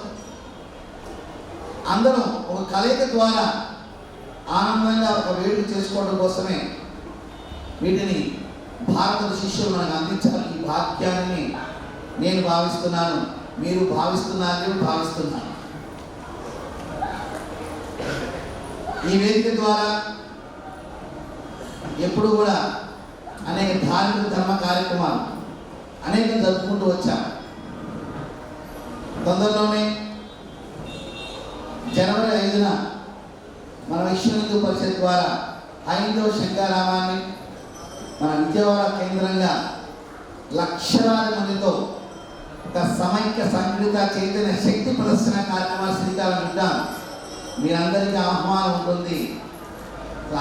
అందరం ఒక కలయిక ద్వారా ఆనందంగా ఒక వేడుక చేసుకోవడం కోసమే వీటిని భారత శిష్యులు మనకు అందించాలి. ఈ భాగ్యాన్ని నేను భావిస్తున్నాను, మీరు భావిస్తున్నారని భావిస్తున్నాను. ఈ వేదిక ద్వారా ఎప్పుడు కూడా అనేక ధార్మిక ధర్మ కార్యక్రమాలు అనేకం జరుపుకుంటూ వచ్చాం. తొందరలోనే జనవరి 5న మన విశ్వ హిందూ పరిషత్ ద్వారా హైందవ శంకరామాన్ని మన విజయవాడ కేంద్రంగా లక్షలాది మందితో ఒక సమైక్య సంఘటిత చైతన్య శక్తి ప్రదర్శన కార్యక్రమాలు శ్రీకారం చుట్టాం. మీరందరికీ ఆహ్వానం ఉంటుంది.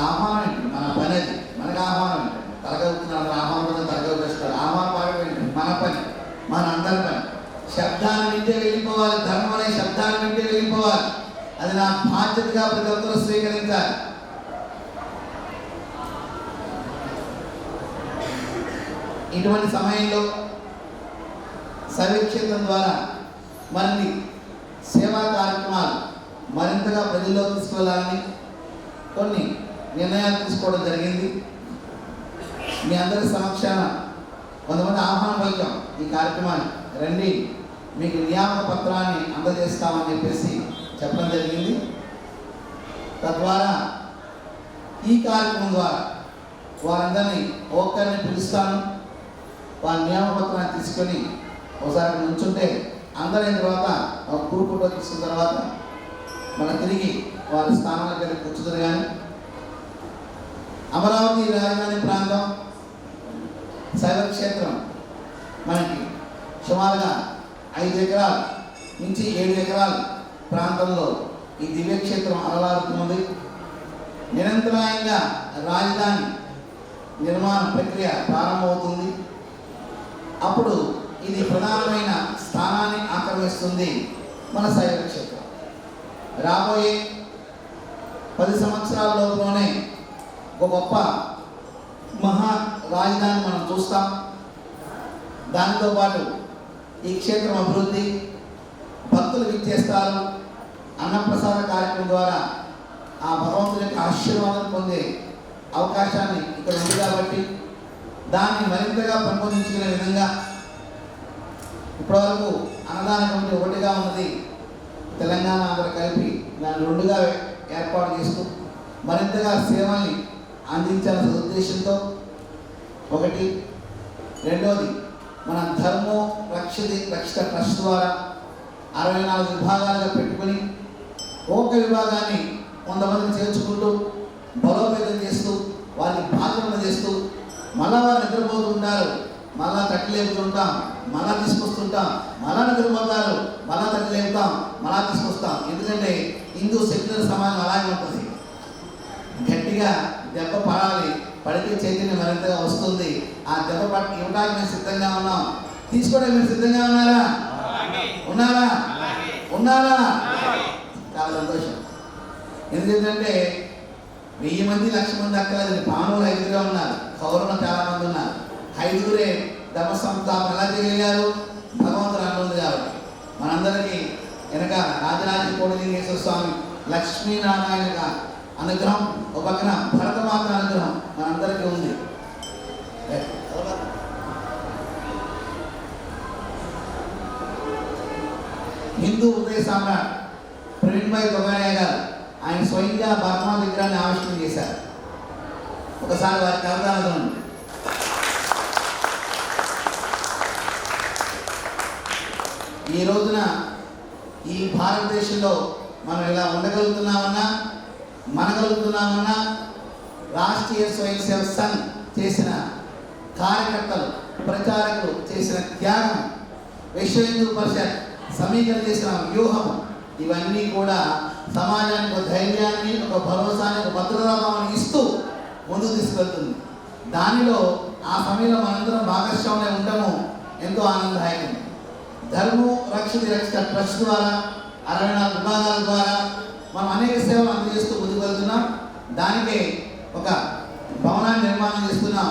ఆహ్వానం ఏంటి? మన పని అది. మనకు ఆహ్వానం ఏంటి? తరగవుతున్నాడు ఆహ్వానం, తరగవుతాడు ఆహ్వానం పాడడం ఏంటి? మన పని, మన అందరి పని. శబ్దాన్ని వింటే వెళ్ళిపోవాలి, ధర్మం అనే శబ్దాన్ని వింటే వెళ్ళిపోవాలి. అది నా బాధ్యతగా ప్రతి ఒక్కరూ స్వీకరించాలి. ఇటువంటి సమయంలో శైవక్షేత్రం ద్వారా మరిన్ని సేవా కార్యక్రమాలు మరింతగా ప్రజల్లో తీసుకెళ్లాలని కొన్ని నిర్ణయాలు తీసుకోవడం జరిగింది. మీ అందరి సమక్షాన కొంతమంది ఆహ్వానం పలికాం. ఈ కార్యక్రమాన్ని రండి, మీకు నియామక పత్రాన్ని అందజేస్తామని చెప్పేసి చెప్పడం జరిగింది. తద్వారా ఈ కార్యక్రమం ద్వారా వారందరినీ ఒక్కరిని పిలుస్తాను. వారి నియామక పత్రాన్ని తీసుకొని ఒకసారి నుంచుంటే అందరైన తర్వాత ఒక గ్రూప్ ఫోటో తీసుకున్న తర్వాత మనం తిరిగి వారి స్థానాలకు వెళ్ళి కూర్చుంటారు. కానీ అమరావతి రాజధాని ప్రాంతం శైవక్షేత్రం మనకి సుమారుగా 5 ఎకరాల నుంచి 7 ఎకరాల ప్రాంతంలో ఈ దివ్యక్షేత్రం అలవారుతున్నది. నిరంతరాయంగా రాజధాని నిర్మాణ ప్రక్రియ ప్రారంభమవుతుంది. అప్పుడు ఇది ప్రధానమైన స్థానాన్ని ఆక్రమిస్తుంది మన శైవక్షేత్రం. రాబోయే 10 సంవత్సరాల లోపులోనే ఒక గొప్ప మహా రాజధాని మనం చూస్తాం. దానితో పాటు ఈ క్షేత్రం అభివృద్ధి, భక్తులు విచ్చేస్తారు. అన్నప్రసాద కార్యక్రమం ద్వారా ఆ భగవంతుని యొక్క ఆశీర్వాదం పొందే అవకాశాన్ని ఇక్కడ ఉంది కాబట్టి దాన్ని మరింతగా పెంపొందించుకునే విధంగా ఇప్పటివరకు అన్నదాన కమిటీ ఒకటిగా ఉన్నది. తెలంగాణ ఆంధ్ర కలిపి దాన్ని 2గా ఏర్పాటు చేస్తూ మరింతగా సేవల్ని అందించాలనే ఉద్దేశంతో ఒకటి. రెండవది, మన ధర్మో రక్షిత ట్రస్ట్ ద్వారా 64 విభాగాలుగా పెట్టుకొని ఒక్క విభాగాన్ని కొంతమందిని చేర్చుకుంటూ బలోపేతం చేస్తూ వారికి బాధ్యత చేస్తూ మళ్ళా వారు నిద్రపోతుంటారు, మళ్ళా తట్టిలేపుతుంటాం, మళ్ళా తీసుకొస్తుంటాం, మళ్ళా నిద్రపోతారు, మళ్ళా తట్టిలేపుతాం, మళ్ళా తీసుకొస్తాం. ఎందుకంటే హిందూ సెక్యులర్ సమాజం అలాగే ఉంటుంది. గట్టిగా దెబ్బ పడాలి, పడితే చైతన్యం మరింతగా వస్తుంది. ఆ దెబ్బ పట్టి ఇవ్వడానికి మేము సిద్ధంగా ఉన్నాం. తీసుకోవడానికి మీరు సిద్ధంగా ఉన్నారా? ఉన్నారా? ఉన్నారా? చాలా సంతోషం. ఎందుకంటే 1000 మంది 1,00,000 మంది అక్కర్లేదు. పాండవులు 5గురే ఉన్నారు, కౌరవులు చాలా మంది ఉన్నారు. 5గురే ధర్మ సంస్థాపన ఎలా చేయగలిగారు? భగవంతుడు అంటుంది కాబట్టి. మనందరికీ వెనక రాజరాజ కోటలింగేశ్వర స్వామి లక్ష్మీనారాయణ అనుగ్రహం, ఒక పక్కన భరతమాత అనుగ్రహం మనందరికీ ఉంది. హిందూ ఉదయ సామ్రాట్ ప్రవీణ్ భాయ్ తొగారియా గారు ఆయన స్వయంగా భరతమాత విగ్రహాన్ని ఆవిష్కరణ చేశారు. ఒకసారి వారి కవితాలను ఈ రోజున ఈ భారతదేశంలో మనం ఇలా ఉండగలుగుతున్నామన్నా, మనగలుగుతున్నామన్నా రాష్ట్రీయ స్వయం సేవక్ సంఘ్ చేసిన కార్యకర్తలు, ప్రచారకులు చేసిన త్యాగం, విశ్వ హిందూ పరిషత్ సమీకరణ చేసిన వ్యూహం, ఇవన్నీ కూడా సమాజానికి ఒక ధైర్యాన్ని, ఒక భరోసాని, ఒక భద్రతాభావాన్ని ఇస్తూ ముందుకు తీసుకెళ్తుంది. దానిలో ఆ సమయంలో మనందరం భాగస్వామ్యం ఉండము ఎంతో ఆనందదాయకం. ధర్మో రక్షిత ట్రస్ట్ ద్వారా 64 విభాగాల ద్వారా మనం అనేక సేవలు అందజేస్తూ ముందుకు వెళ్తున్నాం. దానికే ఒక భవనాన్ని నిర్మాణం చేస్తున్నాం.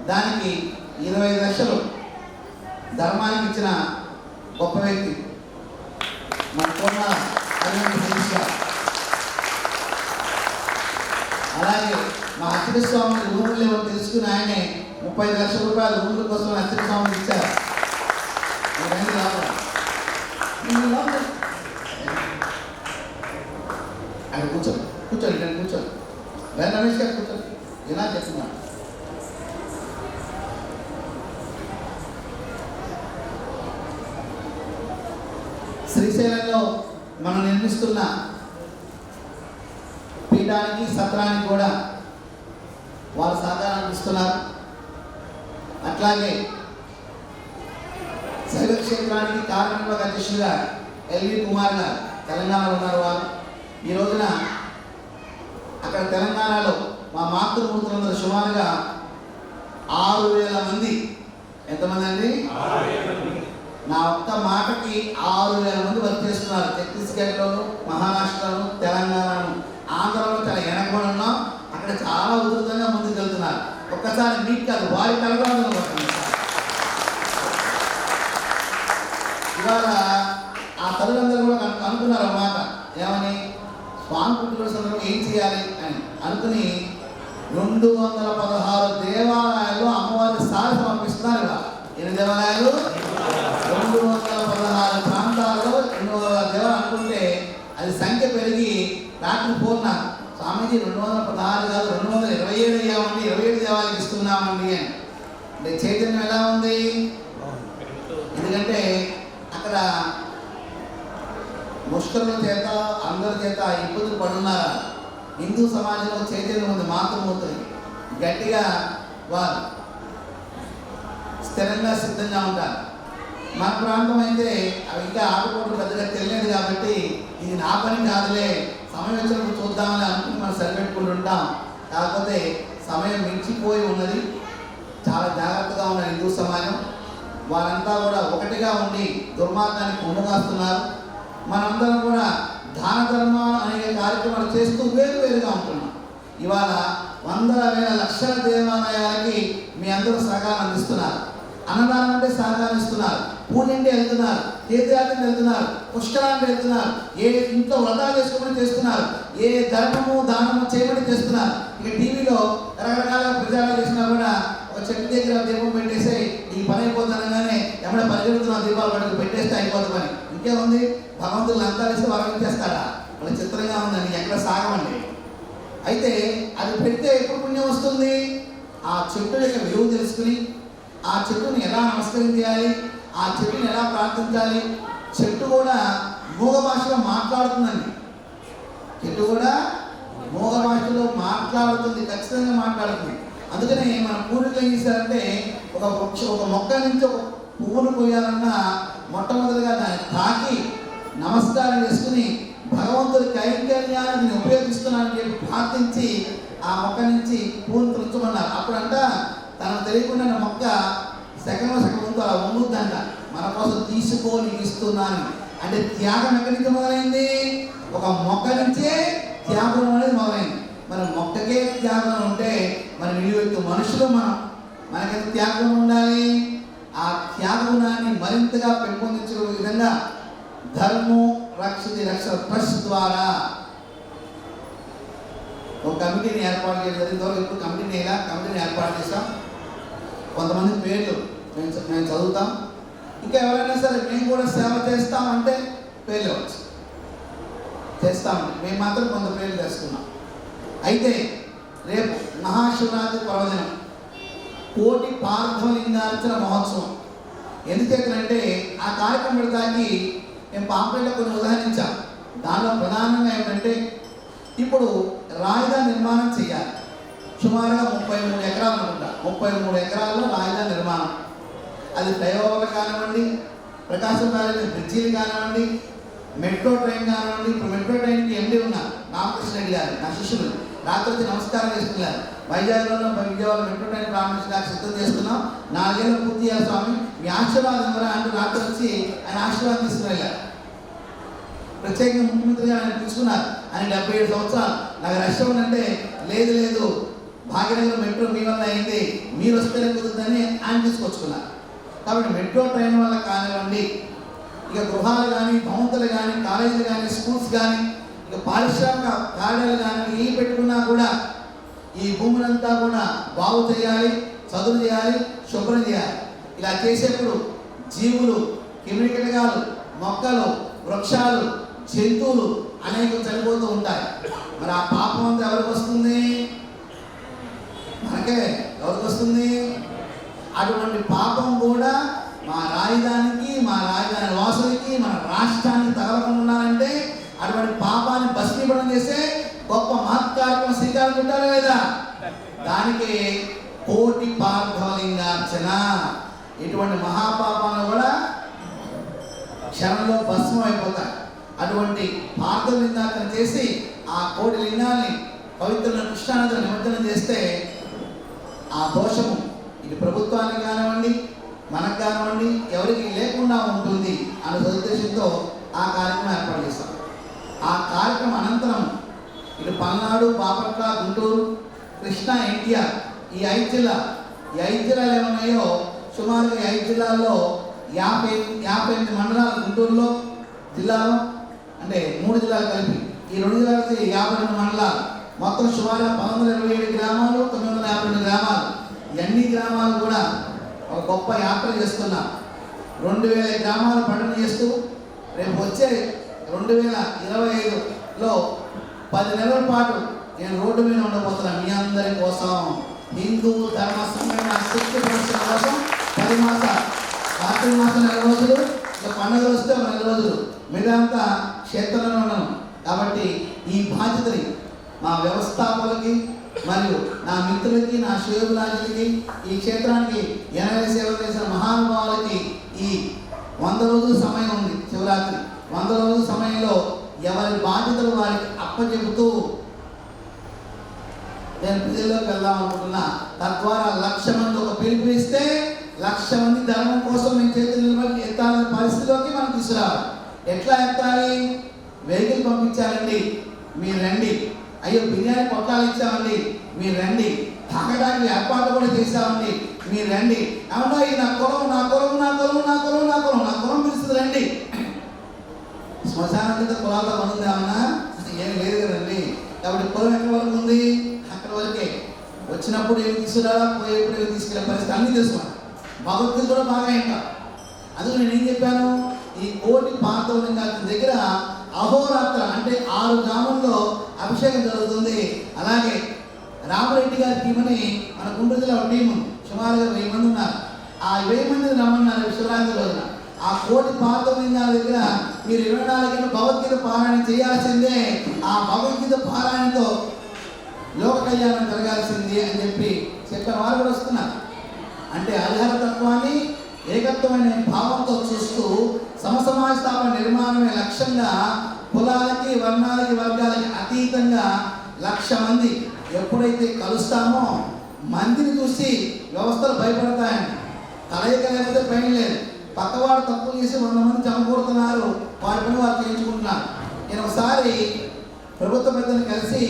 దానికి 25 లక్షలు ధర్మానికి ఇచ్చిన గొప్ప వ్యక్తి మన కోన అలాగే మా అచ్యుత స్వామి రూములు లేవో తెలుసుకుని ఆయనే 35 లక్షల రూపాయలు రూముల కోసం అచ్యుత స్వామికి ఇచ్చారు. అక్కడ కూర్చోండి, కూర్చోండి, ఇక్కడ కూర్చోండి. రమేష్ గారు కూర్చోండి. ఇలా చెప్తున్నా శ్రీశైలంలో మనం నిర్మిస్తున్న పీఠానికి, సత్రానికి కూడా వారు సహకారం ఇస్తున్నారు. అట్లాగే శైవ క్షేత్రానికి కార్యనిర్వాహక అధ్యక్షులుగా ఎల్వి కుమార్ గారు తెలంగాణలో ఉన్నారు. వారు ఈ రోజున అక్కడ తెలంగాణలో మా మాతృమూర్తులందరూ సుమారుగా 6,000 మంది. ఎంతమంది అండి? నా ఒక్క మాటకి 6,000 మంది వర్క్ చేస్తున్నారు. ఛత్తీస్గఢ్లోను, మహారాష్ట్రలోను, తెలంగాణను, ఆంధ్రలో చాలా వెనకబడి ఉన్నాం. అక్కడ చాలా ఉధృతంగా ముందుకు వెళ్తున్నారు. ఒక్కసారి మీకు కాదు, వారి కలగడం ఇవాళ ఆ తల్లులందరూ కూడా అనుకున్నారు అన్నమాట. ఏమని? స్వామి పుట్టిన సందర్భంగా ఏం చేయాలి అని అనుకుని 216 దేవాలయాల్లో అమ్మవారి సారి సమర్పిస్తున్నారు. ఇలా ఎన్ని దేవాలయాలు? 216 ప్రాంతాల్లో 200 దేవాలయాలు అనుకుంటే అది సంఖ్య పెరిగి రాత్రి పూర్ణ స్వామీజీ 216 కాదు 227 అయ్యామండి, 27 దేవాలయాలు ఇస్తున్నామండి అని. అంటే చైతన్యం ఎలా ఉంది? ఎందుకంటే అక్కడ ముష్కరుల చేత, అందరి చేత ఇబ్బందులు పడున్నారా? హిందూ సమాజంలో చైతన్యం ఉంది. మాతృమూర్తులు గట్టిగా వారు స్థిరంగా సిద్ధంగా ఉంటారు. మన ప్రాంతం అయితే అవి ఇంకా ఆటుపోట్లు పెద్దగా తెలియదు కాబట్టి ఇది నా పని కాదులే, సమయం వచ్చినప్పుడు చూద్దామని అనుకుని మనం సరిపెట్టుకుంటుంటాం. కాకపోతే సమయం మించిపోయి ఉన్నది. చాలా జాగ్రత్తగా ఉన్న హిందూ సమాజం వారంతా కూడా ఒకటిగా ఉండి దుర్మార్గాన్ని పొందుగాస్తున్నారు. మనందరం కూడా దాన ధర్మ అనే కార్యక్రమాలు చేస్తూ వేరువేరుగా ఉంటున్నాం. ఇవాళ 100,000 లక్షల దేవాలయాలకి మీ అందరూ సహకారం అందిస్తున్నారు. అన్నదానం అంటే సహకారం ఇస్తున్నారు. పూర్ణింటి వెళ్తున్నారు, తీర్థయాత్రలు వెళ్తున్నారు, పుష్కరానికి వెళ్తున్నారు, ఏ ఇంట్లో వ్రతాలు చేసుకోమని చేస్తున్నారు, ఏ ధర్మము దానము చేయమని చేస్తున్నారు. ఇక టీవీలో రకరకాల ప్రచారాలు చేసినా కూడా ఒక చెట్టు దగ్గర దీపం పెట్టేసి ఈ పని అయిపోతానగానే ఎప్పుడైనా పరిగెడుతున్నా దీపాలు పట్టుకు పెట్టేస్తే అయిపోతుంది పని. ఇంకేముంది? భగవంతులు లంకాలు ఇస్తే వరం ఇచ్చేస్తారా? వాళ్ళ చిత్రంగా ఉందండి, ఎక్కడ సాగమండి. అయితే అది పెడితే ఎప్పుడు పుణ్యం వస్తుంది? ఆ చెట్టు యొక్క విలువ తెలుసుకుని ఆ చెట్టుని ఎలా నమస్కరించాలి, ఆ చెట్టుని ఎలా ప్రార్థించాలి. చెట్టు కూడా మూగ భాషలో మాట్లాడుతుందండి. చెట్టు కూడా మూగ భాషలో మాట్లాడుతుంది, ఖచ్చితంగా మాట్లాడుతుంది. అందుకనే మన పూర్వీకులు ఏం చేశారంటే ఒక మొక్క నుంచి ఒక పువ్వును పోయాలన్నా మొట్టమొదటిగా దాన్ని తాకి నమస్కారం చేసుకుని భగవంతుడి కైంకర్యాన్ని ఉపయోగిస్తున్నానని చెప్పి ప్రార్థించి ఆ మొక్క నుంచి పువ్వును తుంచమన్నారు. అప్పుడంట తనకు తెలియకుండా మొక్క సెకండ్ ముందు అలా వంగుద్దంట, మన కోసం తీసుకొని ఇస్తున్నాను అంటే త్యాగం ఎక్కడి నుంచి మొదలైంది? ఒక మొక్క నుంచే త్యాగం అనేది మొదలైంది. మన మొక్కకే త్యాగం ఉంటే మన విలువ మనుషులు మనకైతే త్యాగం ఉండాలి. ఆ త్యాగగుణాన్ని మరింతగా పెంపొందించే విధంగా ధర్మం రక్షిత రక్షణ ట్రస్ట్ ద్వారా ఒక కమిటీని ఏర్పాటు చేయడం జరిగింది. ఇప్పుడు కమిటీని ఏర్పాటు చేస్తాం. కొంతమంది పేర్లు మేము చదువుతాం. ఇంకా ఎవరైనా సరే మేము కూడా సేవ చేస్తామంటే పేర్లు ఇవ్వచ్చు, చేస్తామంటే మేము మాత్రం కొంత పేర్లు చేసుకున్నాం. అయితే రేపు మహాశివరాత్రి పర్వదినం, కోటి పార్థలింగార్చన మహోత్సవం. ఎందుచేతనంటే ఆ కార్యక్రమం పెడతానికి మేము పాంప్లెట్లో కొన్ని ఉదాహరించాం. దానిలో ప్రధానంగా ఏమిటంటే ఇప్పుడు రాజధాని నిర్మాణం చేయాలి. సుమారుగా 33 ఎకరాలు అనుకుంటా. 33 ఎకరాల్లో రాజధాని నిర్మాణం. అది ఫ్లైఓవర్లు కానివ్వండి, ప్రకాశం వ్యాలీ బ్రిడ్జీలు కానివ్వండి, మెట్రో ట్రైన్ కానివ్వండి. ఇప్పుడు మెట్రో ట్రైన్కి ఎండి ఉన్నారు రామకృష్ణ రెడ్డి గారు, నా శిష్యులు. రాత్రి వచ్చి నమస్కారం చేసుకున్నారు. వైజాగ్లో విజయవాడ మెట్రో ట్రైన్ ప్రారంభించడానికి సిద్ధం చేస్తున్నాం. 4 ఏళ్ళు పూర్తి చేయాలి స్వామి, మీ ఆశీర్వాదం ఎవరా అంటూ రాత్రి వచ్చి ఆయన ఆశీర్వాదం తీసుకుని వెళ్ళారు. ప్రత్యేకంగా ముఖ్యమంత్రిగా ఆయన పిలుచుకున్నారు. ఆయన 77 సంవత్సరాలు. నాకు రష్యం అంటే లేదు భాగ్యనగర్ మెట్రో మీ వల్ల అయింది, మీరు వస్తేనే కుదురుతుందని ఆయన తీసుకొచ్చుకున్నారు. కాబట్టి మెట్రో ట్రైన్ వల్ల కానివ్వండి, ఇక గృహాలు కానీ, భవంతులు కానీ, కాలేజీలు కానీ, స్కూల్స్ కానీ, ఇక పారిశ్రామిక కార్యాలు కానీ ఏ పెట్టుకున్నా కూడా ఈ భూములంతా కూడా బాగు చేయాలి, చదువు చేయాలి, శుభ్రం చేయాలి. ఇలా చేసేప్పుడు జీవులు, కిమిడికటకాలు, మొక్కలు, వృక్షాలు, జంతువులు అనేకం చనిపోతూ ఉంటాయి. మరి ఆ పాపం అంతా ఎవరికి వస్తుంది? మనకే. ఎవరికి వస్తుంది? అటువంటి పాపం కూడా మా రాజధానికి, మా రాజధాని వాసులకి, మన రాష్ట్రానికి తగలకుండా ఉన్నారంటే అటువంటి పాపాన్ని భస్మీపడం చేసే గొప్ప మహత్కార్యక్రమం శ్రీకారం చుట్టారు లేదా? దానికి కోటి పార్థలింగార్చన. ఇటువంటి మహాపాపాలను కూడా క్షణంలో భస్మం అయిపోతాయి. అటువంటి పార్థలింగార్చన చేసి ఆ కోటి లింగాల్ని పవిత్రమైన కృష్ణానదిలో నిమజ్జనం చేస్తే ఆ దోషము ఇది ప్రభుత్వానికి కానివ్వండి, మనకు కానివ్వండి, ఎవరికి లేకుండా ఉంటుంది అనే సదుద్దేశంతో ఆ కార్యక్రమం ఏర్పాటు చేస్తాం. ఆ కార్యక్రమం అనంతరం ఇటు పల్నాడు, బాపట్ల, గుంటూరు, కృష్ణా, ఎన్టీఆర్ ఈ 5 జిల్లాలు ఏమున్నాయో సుమారుగా 5 జిల్లాల్లో 58 మండలాలు గుంటూరులో జిల్లాలో, అంటే 3 జిల్లాలు కలిపి ఈ 2 జిల్లాలకి 52 మండలాలు, మొత్తం సుమారుగా 1127 గ్రామాలు, 952 గ్రామాలు. ఇవన్నీ గ్రామాలు కూడా ఒక గొప్ప యాత్ర చేస్తున్నాం. 2000 గ్రామాలు పట్టణ చేస్తూ రేపు వచ్చే 2025లో 10 నెలల పాటు నేను రోడ్డు మీద ఉండబోతున్నాను మీ అందరి కోసం. హిందూ ధర్మ సంఘటన శక్తి ప్రదర్శన కోసం 10 మాసాలు, కార్తీక మాసం 4 రోజులు, ఇక పండుగలు వస్తే 4 రోజులు, మిగతా క్షేత్రంలో ఉన్నాను. కాబట్టి ఈ బాధ్యతని మా వ్యవస్థాపకులకి మరియు నా మిత్రులకి, నా శ్రేయోభిలాషులకి, ఈ క్షేత్రానికి 80 సేవలు చేసిన మహానుభావులకి ఈ 100 రోజుల సమయం ఉంది. శివరాత్రి 100 రోజుల సమయంలో ఎవరి బాధ్యతలు వారికి అప్పచెబుతూ నేను ప్రజల్లోకి వెళ్దాం అనుకుంటున్నా. తద్వారా 1,00,000 మంది ఒక పిలుపు ఇస్తే 1,00,000 మంది ధర్మం కోసం మేము చేతులు నిలబడి ఎత్తాలనే పరిస్థితిలోకి మనం తీసుకురావాలి. ఎట్లా ఎత్తాలి? వెహికల్ పంపించాలండి, మీరు రండి. అయ్యో బిర్యానీ పొట్టాలు ఇచ్చామండి, మీరు రండి. తాగడానికి ఏర్పాటు కూడా చేశామండి, మీరు రండి. అవునా, ఇది నా కులం, నా కులం, నా కులం, నా కులం, నా కులం, నా కులం పిలుస్తుంది రండి. శ్మశానం కింద కులాలతో పనుందామన్నా ఏం లేదు కదండి. కాబట్టి కులం ఎక్కడి వరకు ఉంది? అక్కడ వరకే. వచ్చినప్పుడు ఏమి తీసుకురాలా, పోయేప్పుడు ఏమి తీసుకెళ్ళే పరిస్థితి అన్నీ తెలుసుకోండి. భగవద్గీత కూడా బాగా ఇంకా. అందుకు నేను ఏం చెప్పాను, ఈ కోటి పార్థవలింగాల దగ్గర అహోరాత్ర అంటే 6 గ్రామంలో అభిషేకం జరుగుతుంది. అలాగే రామరెడ్డి గారి టీమని మన గుంటూరు జిల్లా టీము సుమారుగా 1000 మంది ఉన్నారు. ఆ 1000 మందిని రమ్మన్నారు శివరాత్రి రోజున. ఆ కోటి పార్థవలింగాల దగ్గర మీరు 24 గంటలు భగవద్గీత పారాయణ చేయాల్సిందే. ఆ భగవద్గీత పారాయణతో లోక కళ్యాణం జరగాల్సింది అని చెప్పిన వారు కూడా వస్తున్నారు. అంటే హరిహర తత్వాన్ని ఏకత్వమైన భావంతో చూస్తూ సమసమాజ స్థాపన నిర్మాణమే లక్ష్యంగా కులాలకి వర్ణాలకి వర్గాలకి అతీతంగా 1,00,000 మంది ఎప్పుడైతే కలుస్తామో మందిని చూసి వ్యవస్థలు భయపడతాయండి. కలయిక లేకపోతే భయం లేదు. పక్కవాడు తప్పు చేసి 100 మంది చంపకూడుతున్నారు, వారి పని వారు చేయించుకుంటున్నారు. నేను ఒకసారి ప్రభుత్వ పెద్దలు కలిసి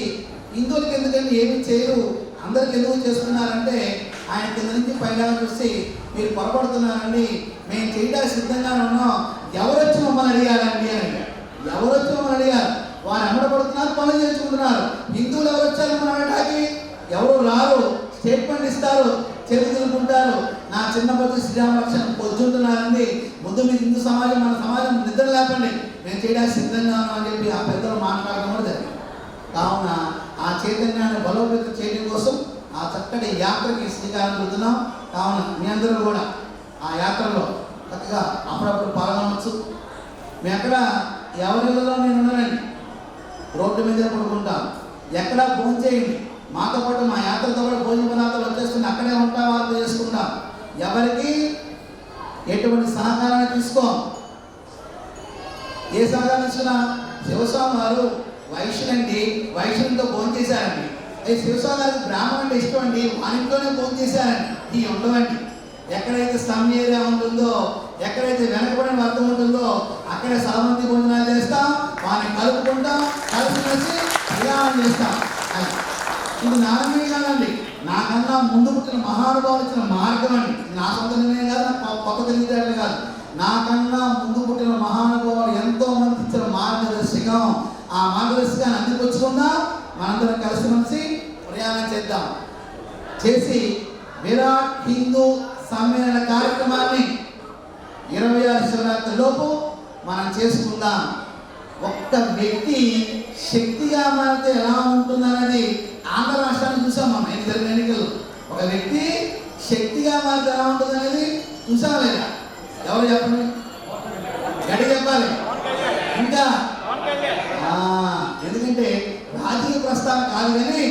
హిందువులకి ఎందుకంటే ఏమీ చేయరు, అందరికి ఎందుకు చేస్తున్నారంటే ఆయన కింద నుంచి పైగా చూసి మీరు పొరపడుతున్నారండి, మేము చేయడానికి సిద్ధంగానే ఉన్నాం, ఎవరొచ్చి మమ్మల్ని అడిగారండి అని. ఎవరొచ్చి మమ్మల్ని అడిగారు, వారు అమరపడుతున్నారు, పనులు చేసుకుంటున్నారు. హిందువులు ఎవరు వచ్చారు మన అడటానికి? ఎవరు రారు, స్టేట్మెంట్ ఇస్తారు, చేతులుకుంటారు. నా చిన్నప్పటి శ్రీరామరక్షణ పొద్దుంటున్నారండి, ముందు మీరు హిందూ సమాజం మన సమాజం నిద్ర లేపండి, మేము చేయడానికి సిద్ధంగా ఉన్నాం అని చెప్పి ఆ పెద్దలు మాట్లాడడం కూడా జరిగింది. కావున ఆ చైతన్యాన్ని బలోపేతం చేయడం కోసం ఆ చక్కటి యాత్రకి శ్రీకారం చుడుతున్నాం. కావున మీ అందరూ కూడా ఆ యాత్రలో చక్కగా అప్పుడప్పుడు పాల్గొనవచ్చు. మేము ఎక్కడ ఎవరిలో నేను ఉన్నానండి, రోడ్డు మీదే పడుకుంటాం, ఎక్కడ భోజనం చేయండి, మాతో పాటు మా యాత్రతో కూడా భోజన పదార్థాలు వచ్చేస్తుంది, అక్కడే ఉంటాం, వార్త చేసుకుంటాం. ఎవరికి ఎటువంటి సహకారాన్ని తీసుకో. ఏ సహకారం తీసుకున్నా శివస్వామి వారు వైశ్యులండి, వైశ్యులతో భోజనం చేశారండి. అది శివస్వామి గారికి బ్రాహ్మణం అంటే ఇష్టం అండి, వానింట్లోనే భోజనం చేశారండి. ఈ ఉండవండి. ఎక్కడైతే స్లమ్ ఏరియా ఉంటుందో, ఎక్కడైతే వెనకబడిన వర్గం ఉంటుందో అక్కడే సహమంతి భోజనాలు చేస్తాం, వారిని కలుపుకుంటాం, కలిసి ప్రయాణం చేస్తాం. ఇది నామే కాదండి, నాకన్నా ముందు పుట్టిన మహానుభావులు ఇచ్చిన మార్గం అండి. నా సొంత నిర్ణయం కాదు, నా కొత్త తెలివితేటలు కాదు. నాకన్నా ముందు పుట్టిన మహానుభావులు ఎంతో మంది ఇచ్చిన మార్గదర్శకం. ఆ మార్గదర్శకాన్ని అందిపుచ్చుకుందాం, మనందరం కలిసిమెలిసి ప్రయాణం చేద్దాం. చేసి విరాట్ హిందూ సమ్మేళన కార్యక్రమాన్ని 26 శివరాత్రి లోపు మనం చేసుకుందాం. ఒక్క వ్యక్తి శక్తిగా మారితే ఎలా ఉంటుందనేది ఆంధ్ర రాష్ట్రాన్ని చూసాం మనం జరిగిన ఎన్నికల్లో. ఒక వ్యక్తి శక్తిగా మారితే ఎలా ఉంటుందనేది చూసాం లేదా? ఎవరు చెప్పండి, గడి చెప్పాలి. ఇంకా ఎందుకంటే రాజకీయ ప్రస్తావన కాదు కానీ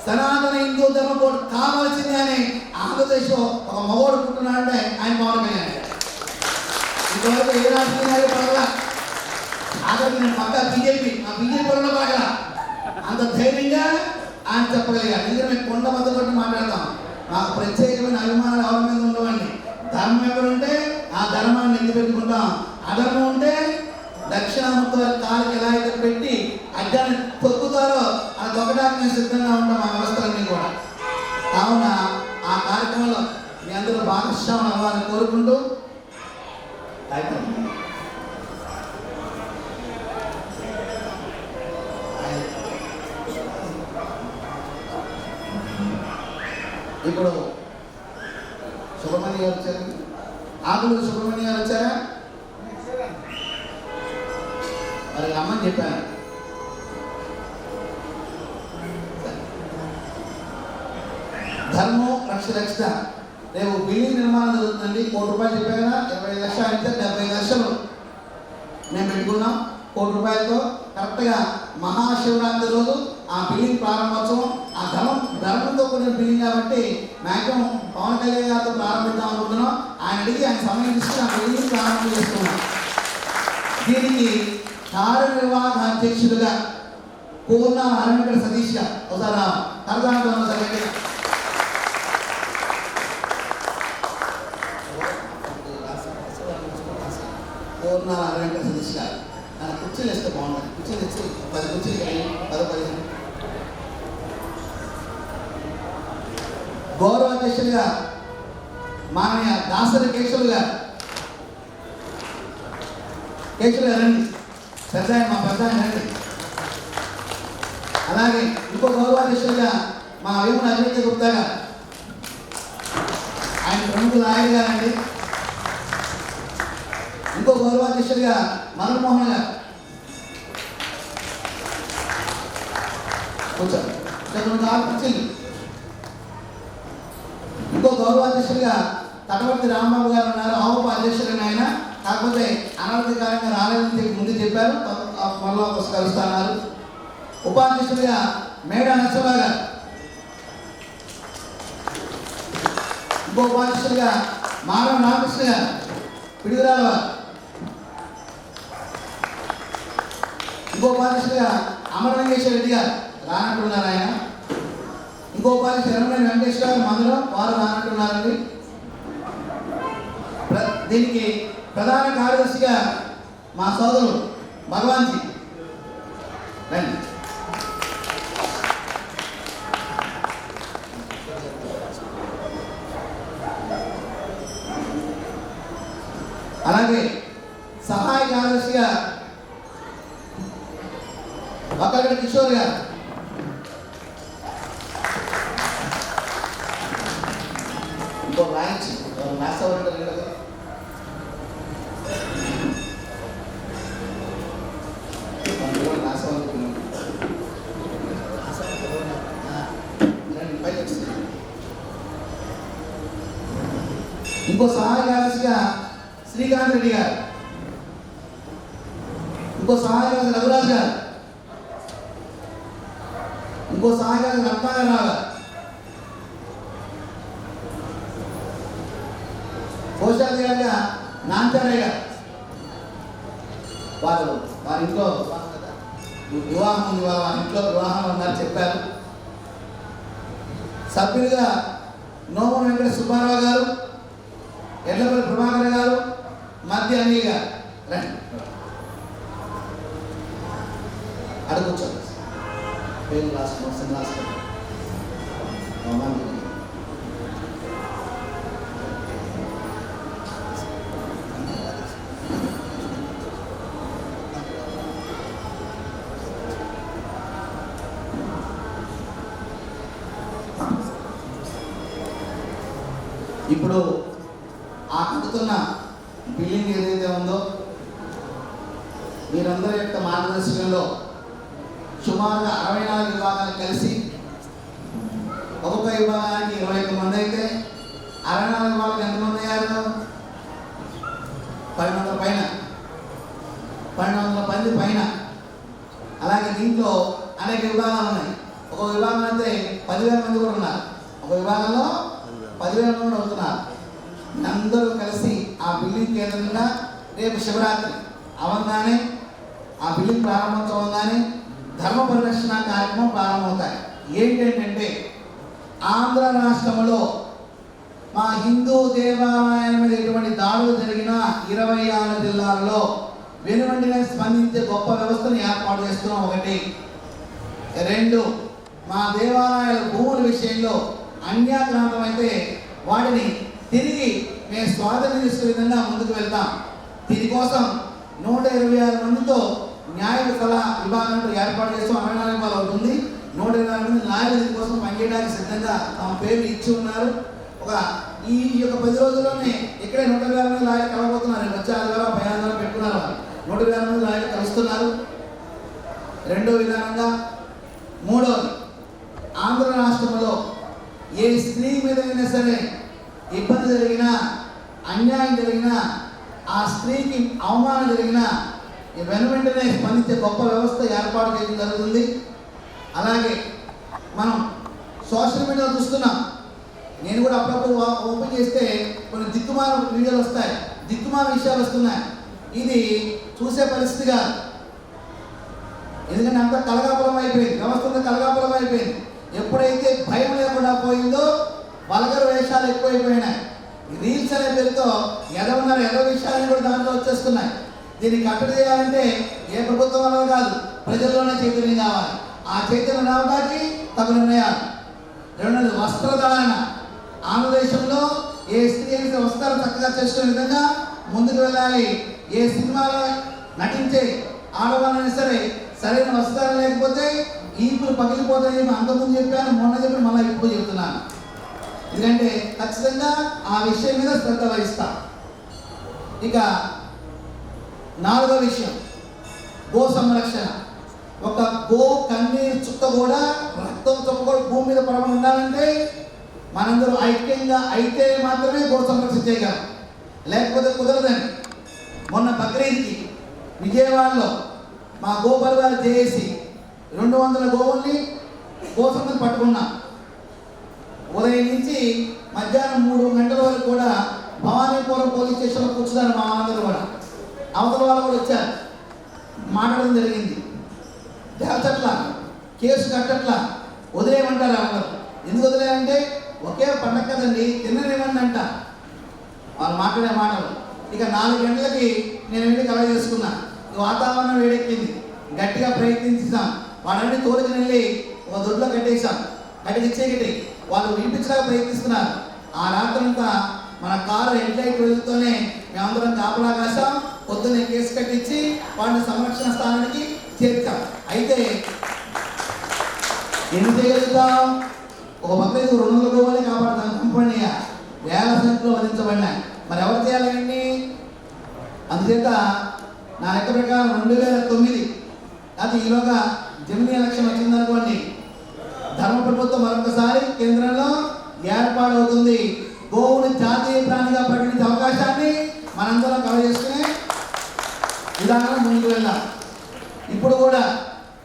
సనాతన హిందూ ధర్మ బోర్డు కావాల్సింది అని ఆంధ్రప్రదేశ్లో ఒక మగోడు పుట్టినాడంటే ఆయన పవన్ కళ్యాణ్. ఇంతవరకు ఏ రాజకీయాలు పడగల, ఆఖరికి నేను పక్క బీజేపీ పనులు పడగల, అంత ధైర్యంగా ఆయన చెప్పగలిగారు. ఎందుకంటే మేము కొండ మధ్య కొట్టి మాట్లాడతాం, మాకు ప్రత్యేకమైన అభిమానాలు ఎవరి మీద ఉండవండి. ధర్మం ఎవరుంటే ఆ ధర్మాన్ని ఎత్తి పెట్టుకుంటాం, అధర్మం ఉంటే దక్షిణామూర్తి వారి కాలికి ఎలా అయితే పెట్టి అడ్డాన్ని తొక్కుతారో అది తొక్కడానికి మేము సిద్ధంగా ఉంటాం, ఆ వ్యవస్థలన్నీ కూడా. కావున ఆ కార్యక్రమంలో మీ అందరూ భాగస్వామ్యం అవ్వాలని కోరుకుంటూ ఇప్పుడు సుబ్రహ్మణ్య గారు వచ్చారు, ఆకులు సుబ్రహ్మణ్య గారు వచ్చారా? మరి అమ్మని చెప్పాను. ధర్మం రక్ష రేపు బిల్డింగ్ నిర్మాణం జరుగుతుందండి. ₹1,00,000 చెప్పాను కదా, 25 లక్షలు అయితే 75 లక్షలు మేము పెట్టుకున్నాం. ₹1,00,000తో కరెక్ట్గా మహాశివరాత్రి రోజు ఆ బిల్డింగ్ ప్రారంభోత్సవం. ఆ ధర్మంతో కూడిన బిల్డింగ్ కాబట్టి మ్యాక్సిమం పవన్ కళ్యాణ్ గారితో ప్రారంభిద్దాం అనుకుంటున్నాం. ఆయన అడిగి ఆయన సమయం తీసుకుని ఆ బిల్డింగ్ ప్రారంభం చేస్తున్నాం. దీనికి కార్యనిర్వాహక అధ్యక్షులుగా పూర్ణ హరిమికడ సతీష్ గారు ఒకసారి కరదాంతో సరే పూర్ణ హరిమికడ సతీష్ గారు కుర్చీలు ఇస్తే బాగుంటుంది. కుర్చీలు ఇచ్చి 10 కుర్చీలు 10-15 గౌరవ అధ్యక్షులుగా మాననీయ దాసరి కేశవులు గారు రండి, పెద్ద మా పెద్ద రండి. అలాగే ఇంకో గౌరవాధ్యక్షులుగా మా వేముల అభివృద్ధి గుప్తా గారు, ఆయన ప్రముఖ నాయకుడు గారండి. ఇంకో గౌరవాధ్యక్షుడిగా మదన్మోహన్ గారు కూర్చోండి. ఇంకో గౌరవాధ్యక్షుడిగా తటవర్తి రాంబాబు గారు ఉన్నారు. ఆవుప అధ్యక్షుడిని ఆయన, కాకపోతే అనధికారంగా రాలేదని ముందు చెప్పారు, మళ్ళీ కలుస్తున్నారు. ఉపాధ్యక్షుడిగా మేడా నచ్చబా గారు, ఇంకో ఉపాధ్యక్షుడిగా మాధవ రామకృష్ణ గారు పిడుగురాల వారు, ఇంకో ఉపాధ్యక్షుడిగా అమర వెంకటేశ్వర రెడ్డి గారు రానట్టున్నారు ఆయన, ఇంకో ఉపాధ్యక్షుడు ఎర్రమనేని వెంకటేశ్వర గారు మందులో వారు రానట్టున్నారండి. దీనికి ప్రధాన కార్యదర్శిగా మా సోదరుడు భగవాన్జీ రండి. అలాగే సహాయ కార్యదర్శిగా వక్కగడి కిషోర్ గారు, ఇంకో రాయించి ఇంకో సహాయ కార్యదర్శిగా శ్రీకాంత్ రెడ్డి గారు, ఇంకో సహాయ కార్యదర్శి రఘురాజ్ గారు, ఇంకో సహాయ కార్యదర్శి రత్నాకరరావు గారు, కోశాధికారిగా నాంచారయ్య గారు, వారి ఇంట్లో వివాహం ఉంది, వారి ఇంట్లో వివాహం ఉన్నారు చెప్పారు. సభ్యులుగా నోము వెంకట సుబ్బారావు గారు, ఎడ్లపల్లి ప్రభాకర్ గారు, మధ్య అనిల్ గారు రండి. అడుగుచండి పేరు రాసుకో రాసుకో. ఇప్పుడు ఆ కడుతున్న బిల్డింగ్ ఏదైతే ఉందో మీరందరి యొక్క మార్గదర్శకంలో సుమారుగా 64 విభాగాలు కలిసి ఒక్కొక్క విభాగానికి 21 మంది అయితే 64 విభాగాలకు ఎంతమంది అయ్యారు? 1200 పైన, 1200 మంది పైన. అలాగే దీంట్లో అనేక విభాగాలు ఉన్నాయి. ఒక విభాగం అయితే 10,000 మంది కూడా ఉన్నారు, ఒక విభాగంలో 10,000 మంది అవుతున్నారు. అందరూ కలిసి ఆ బిల్డింగ్ కేంద్రంగా రేపు శివరాత్రి అవంగానే ఆ బిల్డింగ్ ప్రారంభోత్సవంగానే ధర్మ పరిరక్షణ కార్యక్రమం ప్రారంభమవుతాయి. ఏంటంటే ఆంధ్ర రాష్ట్రంలో మా హిందూ దేవాలయం మీద ఎటువంటి దాడులు జరిగిన 26 జిల్లాలలో వెనువెంటనే స్పందించే గొప్ప వ్యవస్థను ఏర్పాటు చేస్తున్నాం. 1. 2, మా దేవాలయాల భూముల విషయంలో అన్యాక్రాంతం అయితే వాటిని తిరిగి మేము స్వాధీనం చేసుకునే విధంగా ముందుకు వెళ్తాం. దీనికోసం 126 మందితో న్యాయ సలహా విభాగం ఏర్పాటు చేస్తాం. 64 విభాగాలు అవుతుంది. 126 మంది లాయర్లు దీనికోసం పనిచేయడానికి సిద్ధంగా తమ పేర్లు ఇచ్చి ఉన్నారు. ఈ యొక్క 10 రోజుల్లోనే ఇక్కడే 126 మంది లాయర్లు కలవబోతున్నారు. వచ్చే ఆదివారం ప్రయాణాలు పెట్టుకున్నారు. 126 మంది లాయర్లు కలుస్తున్నారు. రెండో విధానంగా 3వది, ఆంధ్ర రాష్ట్రంలో ఏ స్త్రీ మీద అయినా సరే ఇబ్బంది జరిగినా, అన్యాయం జరిగినా, ఆ స్త్రీకి అవమానం జరిగినా వెనువెంటనే స్పందించే గొప్ప వ్యవస్థ ఏర్పాటు చేయడం జరుగుతుంది. అలాగే మనం సోషల్ మీడియాలో చూస్తున్నాం. నేను కూడా అప్పుడప్పుడు ఓపెన్ చేస్తే కొన్ని దిక్కుమాల వీడియోలు వస్తాయి, దిక్కుమాల విషయాలు వస్తున్నాయి. ఇది చూసే పరిస్థితిగా, ఎందుకంటే అంత కలగాపులం అయిపోయింది, వ్యవస్థ అంతా కలగాపులం అయిపోయింది. ఎప్పుడైతే భయం లేకుండా పోయిందో వల్గర్ వేషాలు ఎక్కువైపోయినాయి. రీల్స్ అనే పేరుతో ఎదవన్నారు ఎదవ విషయాలను కూడా దాంట్లో వచ్చేస్తున్నాయి. దీన్ని కట్టడి చేయాలంటే ఏ ప్రభుత్వం వల్ల కాదు, ప్రజల్లోనే చైతన్యం కావాలి. ఆ చైతన్యం రావడానికి తగు నిర్ణయాలు. 2, వస్త్రధారణ. ఆంధ్రదేశంలో ఏ స్త్రీ అయితే వస్త్రాలు చక్కగా చేసుకునే విధంగా ముందుకు వెళ్ళాలి. ఏ సినిమాలో నటించే ఆడవాళ్ళైనా సరే సరైన వస్త్రాలు లేకపోతే ఈపులు పగిలిపోతాయి. అంతకుముందు చెప్పాను, మొన్న చెప్పి మళ్ళీ ఇప్పుడు చెప్తున్నాను. ఎందుకంటే ఖచ్చితంగా ఆ విషయం మీద శ్రద్ధ వహిస్తాం. ఇక నాలుగో విషయం గో సంరక్షణ. ఒక గో కన్నీరు చుక్క కూడా, రక్తం చుక్క కూడా భూమి మీద పడకుండా ఉండాలంటే మనందరూ ఐక్యంగా అయితే మాత్రమే గో సంరక్షణ చేయగలం, లేకపోతే కుదరదండి. మొన్న బక్రీద్కి విజయవాడలో మా గో పరివారం చేసి 200 గోవుల్ని కోసం పట్టుకున్నాం. ఉదయం నుంచి మధ్యాహ్నం 3 గంటల వరకు కూడా భవానీపురం పోలీస్ స్టేషన్లో కూర్చున్నారు మా అందరూ కూడా. అవతల వాళ్ళు కూడా వచ్చారు, మాట్లాడడం జరిగింది. తేల్చట్లా, కేసు కట్టట్లా, వదిలేయమంటారు అందరూ. ఎందుకు వదిలేయంటే ఒకే పండగ కదండి, తిన్నరేమని అంట వాళ్ళు మాట్లాడే మాటలు. ఇక 4 గంటలకి నేను వెళ్ళి కలవ చేసుకున్నా. వాతావరణం వేడెక్కింది, గట్టిగా ప్రయత్నించాం. వాళ్ళని తోలుకుని వెళ్ళి ఒక దొడ్లో కట్టేసాం. కట్టించేకటి వాళ్ళు వినిపించడానికి ప్రయత్నిస్తున్నారు. ఆ రాత్రంతా మన కారు హెడ్ లైట్ వెళ్తూనే మేమందరం కాపలా కాసాం. పొద్దున్నే కేసు కట్టించి వాళ్ళని సంరక్షణ స్థానానికి చేర్చాం. అయితే ఏం చేయగలుగుతాం? ఒక పక్కన 200 గోవుల్ని కాపాడుతాం, కంపెనీ వేల సంఖ్యలో వధించబడినాయి. మరి ఎవరు చేయాలండి? అందుచేత నా లెక్క ప్రకారం 2009 అది ఈలోగా జమినీ ఎలక్షన్ వచ్చిందనుకోండి, ధర్మ ప్రభుత్వం మరొకసారి కేంద్రంలో ఏర్పాటవుతుంది. గోవుని జాతీయ ప్రాణిగా ప్రకటించే అవకాశాన్ని మనందరం కవర్ చేసుకునే విధానం ముందుకు వెళ్ళాం. ఇప్పుడు కూడా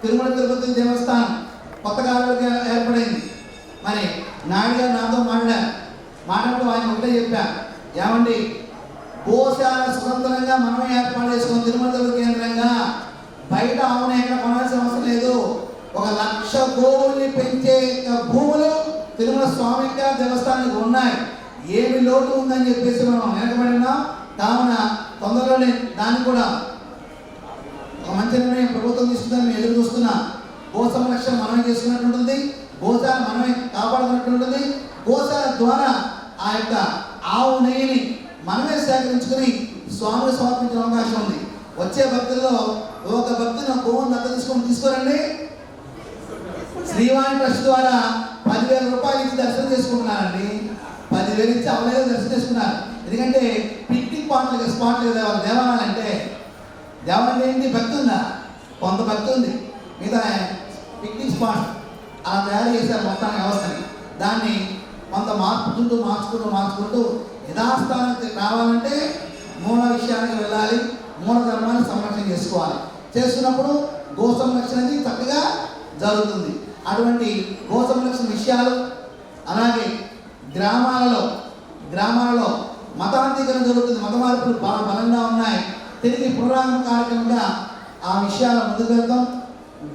తిరుమల తిరుపతి దేవస్థానం కొత్తగా ఏర్పడింది. మరి నాయుడు గారు నాతో మాట్లాడుతూ ఆయన ఒకటే చెప్పారు, ఏమండి గోశాల స్వతంత్రంగా మనమే ఏర్పాటు చేసుకుని తిరుమల తిరుపతి కేంద్రంగా బయట ఆవును ఎక్కడ కొనాల్సిన అవసరం లేదు. 1,00,000 గోవుల్ని పెంచే భూములు తిరుమల స్వామి దేవస్థానానికి ఉన్నాయి. ఏమి లోటు ఉందని చెప్పేసి మనం వెనకబడినాం. కావున తొందరలోనే దాన్ని కూడా ఒక మంచి నిర్ణయం ప్రభుత్వం తీసుకుందని మేము ఎదురు చూస్తున్నాం. గో సంరక్షణ మనమే చేసుకున్నట్టు ఉంటుంది, గోశాల మనమే కాపాడుకున్నట్టు ఉంటుంది. గోశాల ద్వారా ఆ యొక్క ఆవు నెయ్యిని మనమే సేకరించుకుని స్వామిని సమర్పించే అవకాశం ఉంది. వచ్చే భక్తుల్లో ఒక భక్తుని గోవును దత్త తీసుకోరండి. శ్రీవాణి ట్రస్ట్ ద్వారా 10,000 రూపాయలు ఇచ్చి దర్శనం చేసుకుంటున్నారండి. 10,000 ఇచ్చి అవలేదు దర్శనం చేసుకున్నారు. ఎందుకంటే పిక్నిక్ స్పాట్లు కదా వాళ్ళ దేవాలయాలు అంటే. దేవాలయం ఏంటి? భక్తి ఉందా? కొంత భక్తి ఉంది, మిగతా పిక్నిక్ స్పాట్ అలా తయారు చేశారు మొత్తాన్ని వ్యవస్థని. దాన్ని కొంత మార్చుకుంటూ యథాస్థానానికి రావాలంటే మూల విషయానికి వెళ్ళాలి, మూల ధర్మాన్ని సంరక్షణ చేసుకోవాలి. చేస్తున్నప్పుడు గో సంరక్షణ అనేది చక్కగా జరుగుతుంది. అటువంటి గో సంరక్షణ విషయాలు, అలాగే గ్రామాలలో మతాంతీకరణ జరుగుతుంది, మత మార్పులు బలంగా ఉన్నాయి. తిరిగి పునరాగమన కార్యక్రమంగా ఆ విషయాల ముందుకు వెళ్తాం.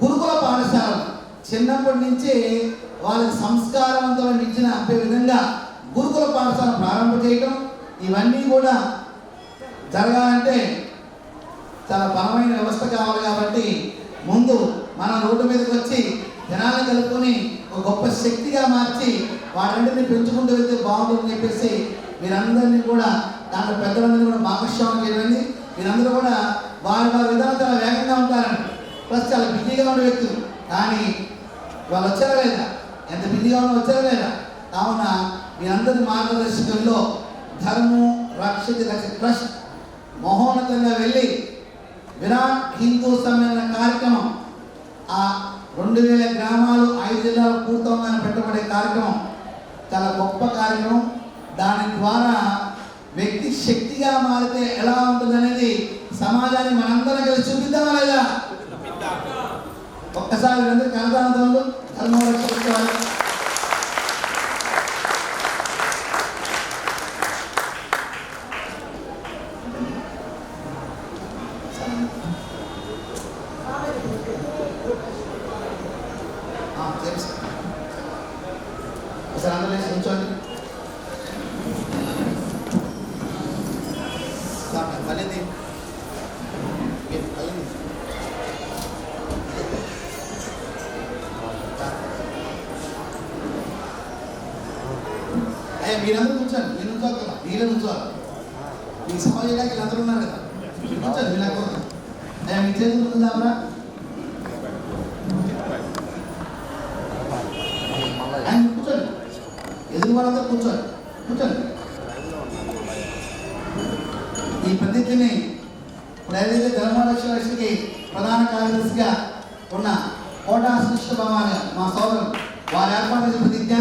గురుకుల పాఠశాలలు చిన్నప్పటి నుంచి వాళ్ళకి సంస్కారవంతమైన విద్యను అప్పే విధంగా గురుకుల పాఠశాల ప్రారంభం చేయటం, ఇవన్నీ కూడా జరగాలంటే చాలా బలమైన వ్యవస్థ కావాలి. కాబట్టి ముందు మన రోడ్డు మీదకి వచ్చి జనాలను కలుపుకొని ఒక గొప్ప శక్తిగా మార్చి వాటన్నిటిని పెంచుకుంటూ వెళ్తే బాగుంటుందని చెప్పేసి మీరందరినీ కూడా దాంట్లో పెద్దలందరినీ కూడా భాగస్వామ్యం చేయండి. మీరందరూ కూడా వారి విధానం చాలా వేగంగా ఉంటారండి, ప్లస్ చాలా బిజీగా ఉండే వ్యక్తులు. కానీ వాళ్ళు వచ్చారా లేదా? ఎంత బిజీగా ఉన్నా వచ్చారా లేదా? కావున మీరందరి మార్గదర్శకంలో ధర్మం రక్షిత ట్రస్ట్ మహోన్నతంగా వెళ్ళి విరాట్ హిందూ సమ్మేళన కార్యక్రమం, ఆ 2000 గ్రామాలు 5 జిల్లాలు పూర్తవగానే పెట్టబడే కార్యక్రమం చాలా గొప్ప కార్యక్రమం. దాని ద్వారా వ్యక్తి శక్తిగా మారితే ఎలా ఉంటుంది అనేది సమాజాన్ని మనందరం కలిసి చూపిద్దామా లేదా? ఒక్కసారి అందరూ కనదానంలో ధర్మం రక్షించాలి. ఒకసారి అందరూ లేచి కూర్చోండి. అయ్యా మీరందరూ కూర్చోండి. మీరు నుంచోవాలి కదా, వీళ్ళు నుంచోవాలి. మీకు సభ చేయడానికి వీళ్ళందరూ ఉన్నారు కదా, కూర్చోండి. వీళ్ళకు అయ్యా మీ చేతులు ఉందామరా? ఆయన కూర్చోండి, ఎదురు వాళ్ళందరూ కూర్చోండి. ఈ ప్రతిజ్ఞని ఇప్పుడు ఏదైతే ఏదైతే ధర్మరక్షలకి ప్రధాన కార్యదర్శిగా ఉన్న కోటా శ్రీష్ట భవాని మా సోదరులు వారు ఏర్పాటు చేసిన ప్రతిజ్ఞ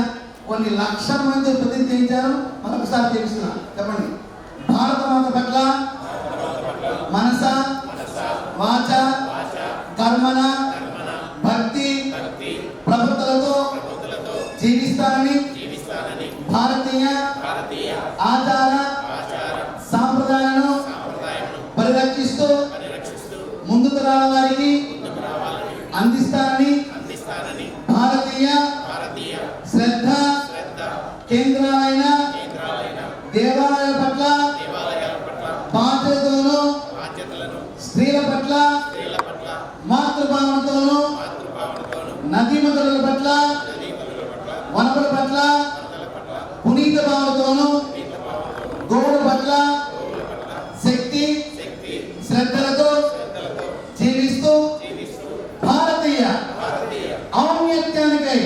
కొన్ని లక్షల మంది ప్రతిజ్ఞ చేయించారు. మరొకసారి చేపిస్తున్నా, చెప్పండి. భారత మాత పట్ల మనస వాచ కర్మన భక్తి ప్రబుద్ధలతో జీవిస్తానని భారతీయ ఆచార సాంప్రదాయాలను పరిరక్షిస్తూ ముందు తరాల వారికి అందిస్తానని భారతీయ శ్రద్ధ కేంద్రాలైన దేవాలయాల పట్ల బాధ్యతలను స్త్రీల పట్ల మాతృభావనతోను నదీమతుల పట్ల వనరుల పట్ల పునీత భావనతోను గోవుల పట్ల శక్తి శ్రద్ధలతో జీవిస్తూ భారతీయ ఔన్నత్యానికై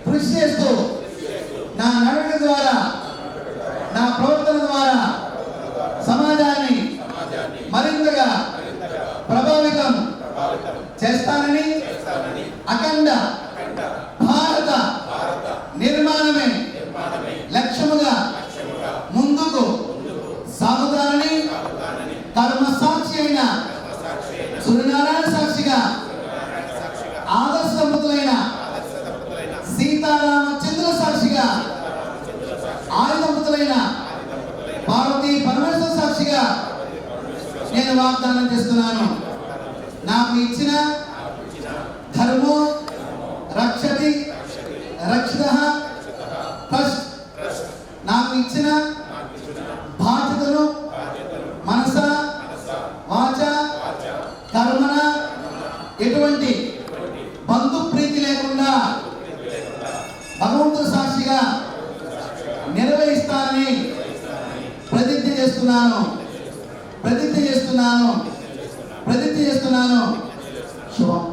కృషి చేస్తూ నా నడక ద్వారా నా ప్రవర్తన ద్వారా సమాజాన్ని మరింతగా ప్రభావితం చేస్తానని అఖండ భారత నిర్మాణమే లక్ష్యముగా ముందుకు సాగుతానని కర్మ సాక్షి అయిన సూర్యనారాయణ సాక్షిగా ఆదర్శ దంపతులైన సీతారామచంద్ర సాక్షిగా ఆది దంపతులైన పార్వతీ పరమేశ్వర సాక్షిగా నేను వాగ్దానం చేస్తున్నాను. నాకు ఇచ్చిన ధర్మో రక్షతి రక్షితః ట్రస్ట్ నాకు ఇచ్చిన బాధ్యతను మనస వాచ కర్మన ఎటువంటి బంధు ప్రీతి లేకుండా భగవంతుడు సాక్షిగా నిర్వహిస్తానని ప్రతిజ్ఞ చేస్తున్నాను. శుభం.